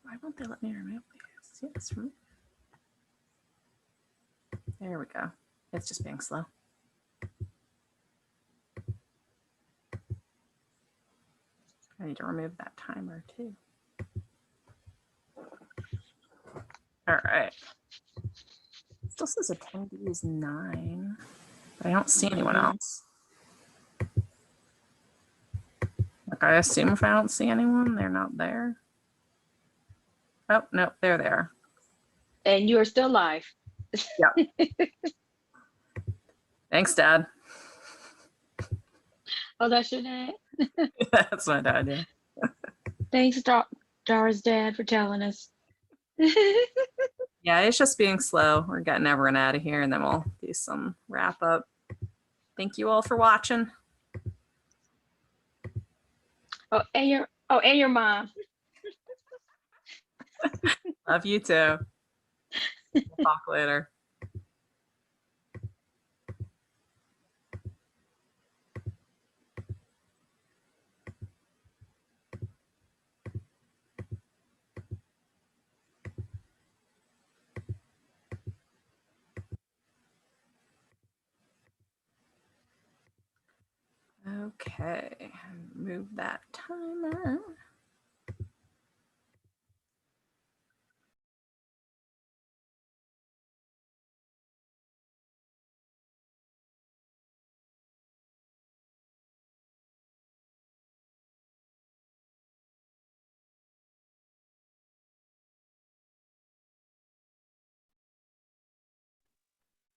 Why won't they let me remove these? Yes, remove. There we go. It's just being slow. I need to remove that timer too. All right. Still says attendees 9, but I don't see anyone else. Like, I assume if I don't see anyone, they're not there. Oh, no, they're there. And you are still live. Yeah. Thanks, Dad. Oh, that's your dad? That's my dad, yeah. Thanks, Dara's dad, for telling us. Yeah, it's just being slow. We're getting everyone out of here, and then we'll do some wrap up. Thank you all for watching. Oh, and your mom. Love you too. We'll talk later. Okay, move that timer.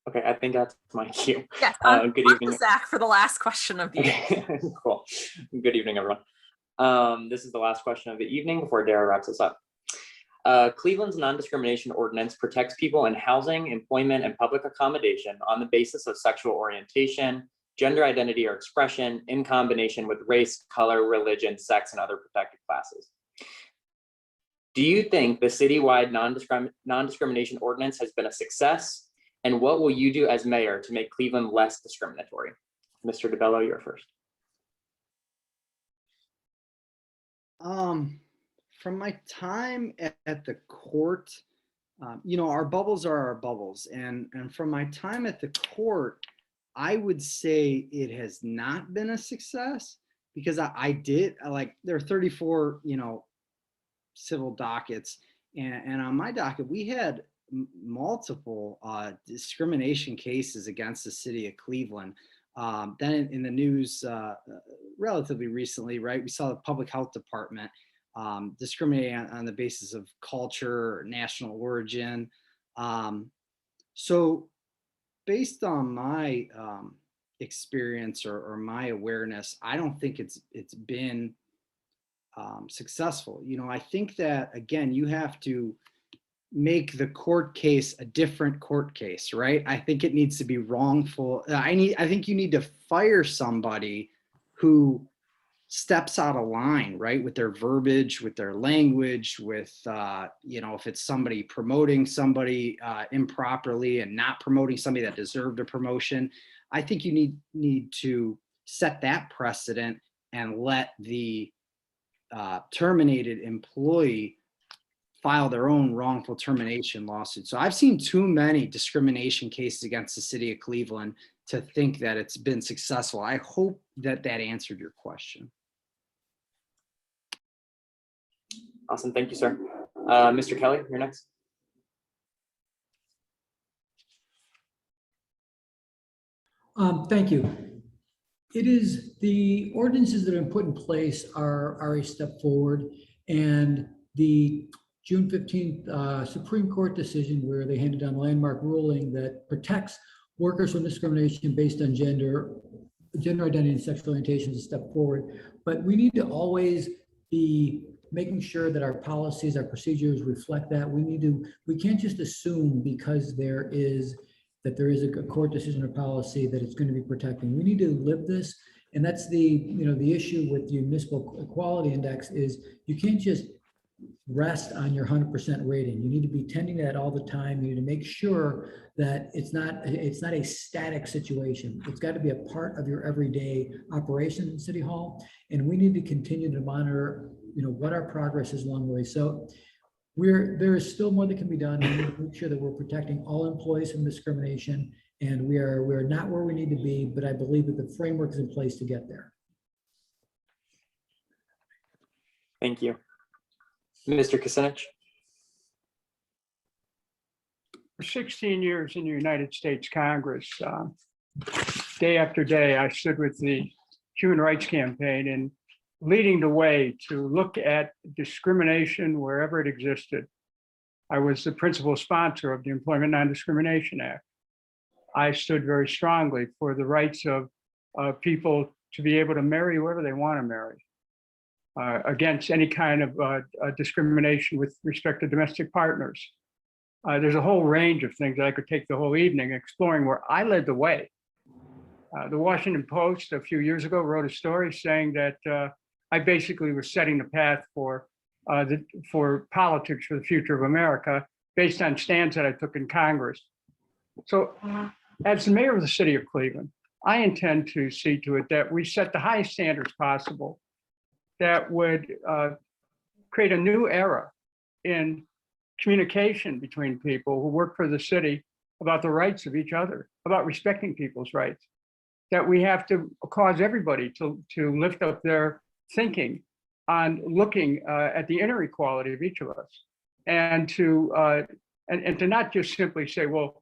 Okay, I think that's my cue. Yes, good evening, Zach, for the last question of the evening. Cool. Good evening, everyone. This is the last question of the evening before Dara wraps us up. Cleveland's non-discrimination ordinance protects people in housing, employment, and public accommodation on the basis of sexual orientation, gender identity or expression, in combination with race, color, religion, sex, and other protected classes. Do you think the citywide non-discrimination ordinance has been a success? And what will you do as mayor to make Cleveland less discriminatory? Mr. DeBello, you're first. From my time at the court, you know, our bubbles are our bubbles. And from my time at the court, I would say it has not been a success because there are 34, you know, civil dockets. And on my docket, we had multiple discrimination cases against the city of Cleveland. Then in the news relatively recently, right, we saw the public health department discriminating on the basis of culture or national origin. So based on my experience or my awareness, I don't think it's been successful. You know, I think that, again, you have to make the court case a different court case, right? I think it needs to be wrongful. I think you need to fire somebody who steps out of line, right? With their verbiage, with their language, with, you know, if it's somebody promoting somebody improperly and not promoting somebody that deserved a promotion. I think you need to set that precedent and let the terminated employee file their own wrongful termination lawsuit. So I've seen too many discrimination cases against the city of Cleveland to think that it's been successful. I hope that answered your question. Awesome, thank you, sir. Mr. Kelly, you're next. Thank you. It is the ordinances that have been put in place are a step forward, and the June 15th Supreme Court decision where they handed down a landmark ruling that protects workers from discrimination based on gender identity and sexual orientation is a step forward. But we need to always be making sure that our policies, our procedures reflect that. We can't just assume because there is a court decision or policy that it's going to be protecting. We need to live this. And that's the issue with the Municipal Equality Index is you can't just rest on your 100% rating. You need to be tending to that all the time. You need to make sure that it's not a static situation. It's got to be a part of your everyday operation in City Hall. And we need to continue to monitor, what our progress is along the way. So there is still more that can be done. We need to make sure that we're protecting all employees from discrimination. And we are not where we need to be, but I believe that the framework is in place to get there. Thank you. Mr. Kucinich. For 16 years in the United States Congress, day after day, I stood with the Human Rights Campaign and leading the way to look at discrimination wherever it existed. I was the principal sponsor of the Employment Non-Discrimination Act. I stood very strongly for the rights of people to be able to marry whoever they want to marry, against any kind of discrimination with respect to domestic partners. There's a whole range of things that I could take the whole evening exploring where I led the way. The Washington Post a few years ago wrote a story saying that I basically was setting the path for politics for the future of America based on stands that I took in Congress. So as the mayor of the city of Cleveland, I intend to see to it that we set the highest standards possible that would create a new era in communication between people who work for the city about the rights of each other, about respecting people's rights, that we have to cause everybody to lift up their thinking on looking at the inner equality of each of us, and to not just simply say, well,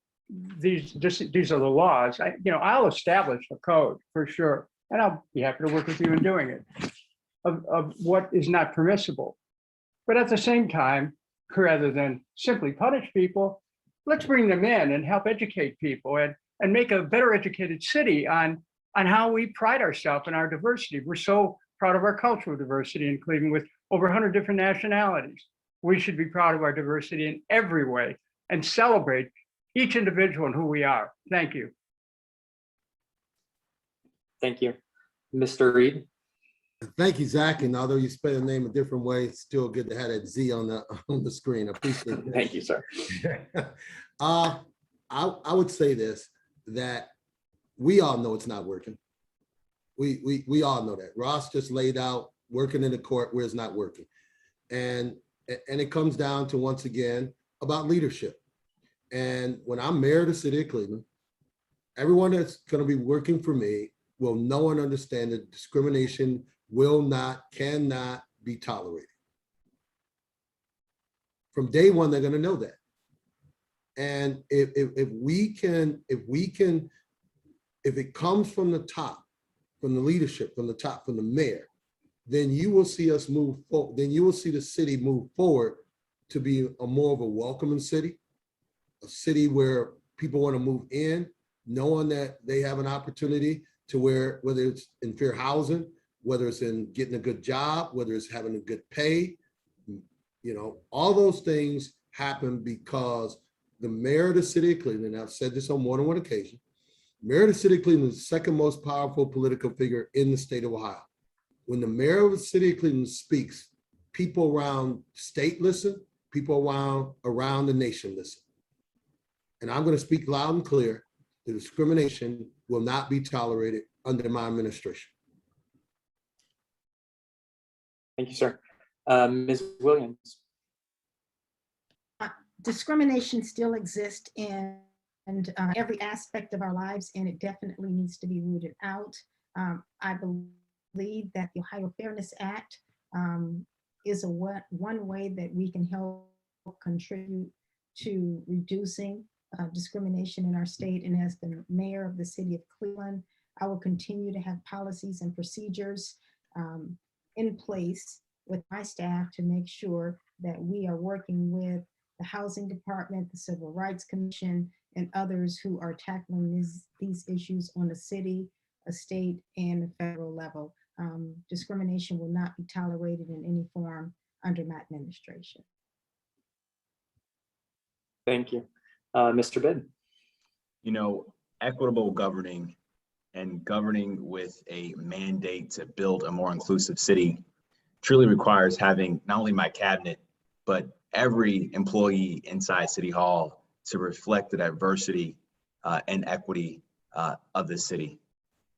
these are the laws. I'll establish a code for sure, and I'll be happy to work with you in doing it, of what is not permissible. But at the same time, rather than simply punish people, let's bring them in and help educate people and make a better educated city on how we pride ourselves in our diversity. We're so proud of our cultural diversity in Cleveland with over 100 different nationalities. We should be proud of our diversity in every way and celebrate each individual and who we are. Thank you. Thank you. Mr. Reed. Thank you, Zach. And although you spell the name a different way, it's still good to have that Z on the screen. I appreciate it. Thank you, sir. I would say this, that we all know it's not working. We all know that. Ross just laid out working in the court where it's not working. And it comes down to, once again, about leadership. And when I'm mayor of the city of Cleveland, everyone that's going to be working for me will know and understand that discrimination cannot be tolerated. From day one, they're going to know that. And if it comes from the top, from the leadership, from the top, from the mayor, then you will see us move forward. Then you will see the city move forward to be a more of a welcoming city, a city where people want to move in, knowing that they have an opportunity to where, whether it's in fair housing, whether it's in getting a good job, whether it's having a good pay, you know, all those things happen because the mayor of the city of Cleveland, I've said this on more than one occasion, mayor of the city of Cleveland is the second most powerful political figure in the state of Ohio. When the mayor of the city of Cleveland speaks, people around state listen, people around the nation listen. And I'm going to speak loud and clear. The discrimination will not be tolerated under my administration. Thank you, sir. Ms. Williams. Discrimination still exists in every aspect of our lives, and it definitely needs to be rooted out. I believe that the Ohio Fairness Act is one way that we can help contribute to reducing discrimination in our state. And as the mayor of the city of Cleveland, I will continue to have policies and procedures in place with my staff to make sure that we are working with the Housing Department, the Civil Rights Commission, and others who are tackling these issues on a city, a state, and a federal level. Discrimination will not be tolerated in any form under my administration. Thank you. Mr. Bidd. You know, equitable governing and governing with a mandate to build a more inclusive city truly requires having not only my cabinet, but every employee inside City Hall to reflect the diversity and equity of the city.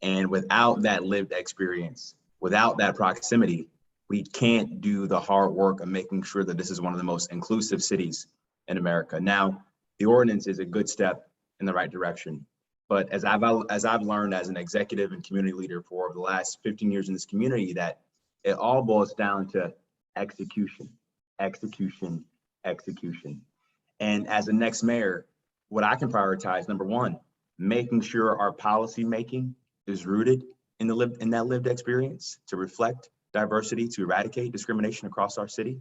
And without that lived experience, without that proximity, we can't do the hard work of making sure that this is one of the most inclusive cities in America. Now, the ordinance is a good step in the right direction. But as I've learned as an executive and community leader for the last 15 years in this community, that it all boils down to execution, execution, execution. And as the next mayor, what I can prioritize, number one, making sure our policy making is rooted in that lived experience to reflect diversity, to eradicate discrimination across our city,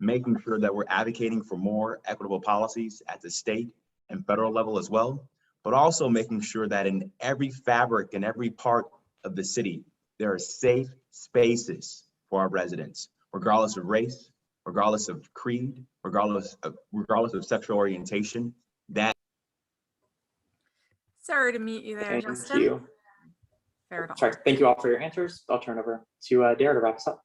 making sure that we're advocating for more equitable policies at the state and federal level as well, but also making sure that in every fabric and every part of the city, there are safe spaces for our residents, regardless of race, regardless of creed, regardless of sexual orientation. Sorry to mute you there, Justin. Thank you. Fair enough. Sorry, thank you all for your answers. I'll turn over to Dare to wrap us up.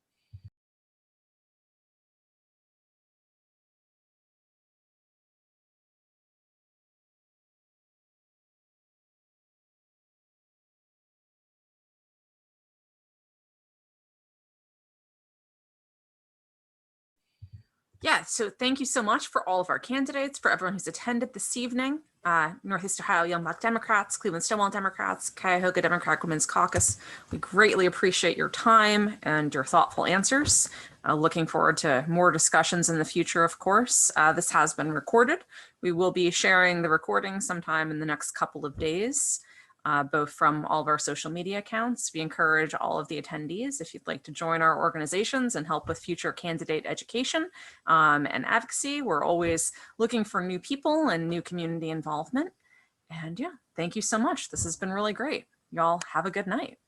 Yeah, so thank you so much for all of our candidates, for everyone who's attended this evening. Northeast Ohio Young Black Democrats, Cleveland Stonewall Democrats, Cuyahoga Democratic Women's Caucus. We greatly appreciate your time and your thoughtful answers. Looking forward to more discussions in the future, of course. This has been recorded. We will be sharing the recording sometime in the next couple of days, both from all of our social media accounts. We encourage all of the attendees, if you'd like to join our organizations and help with future candidate education and advocacy. We're always looking for new people and new community involvement. And yeah, thank you so much. This has been really great. Y'all have a good night.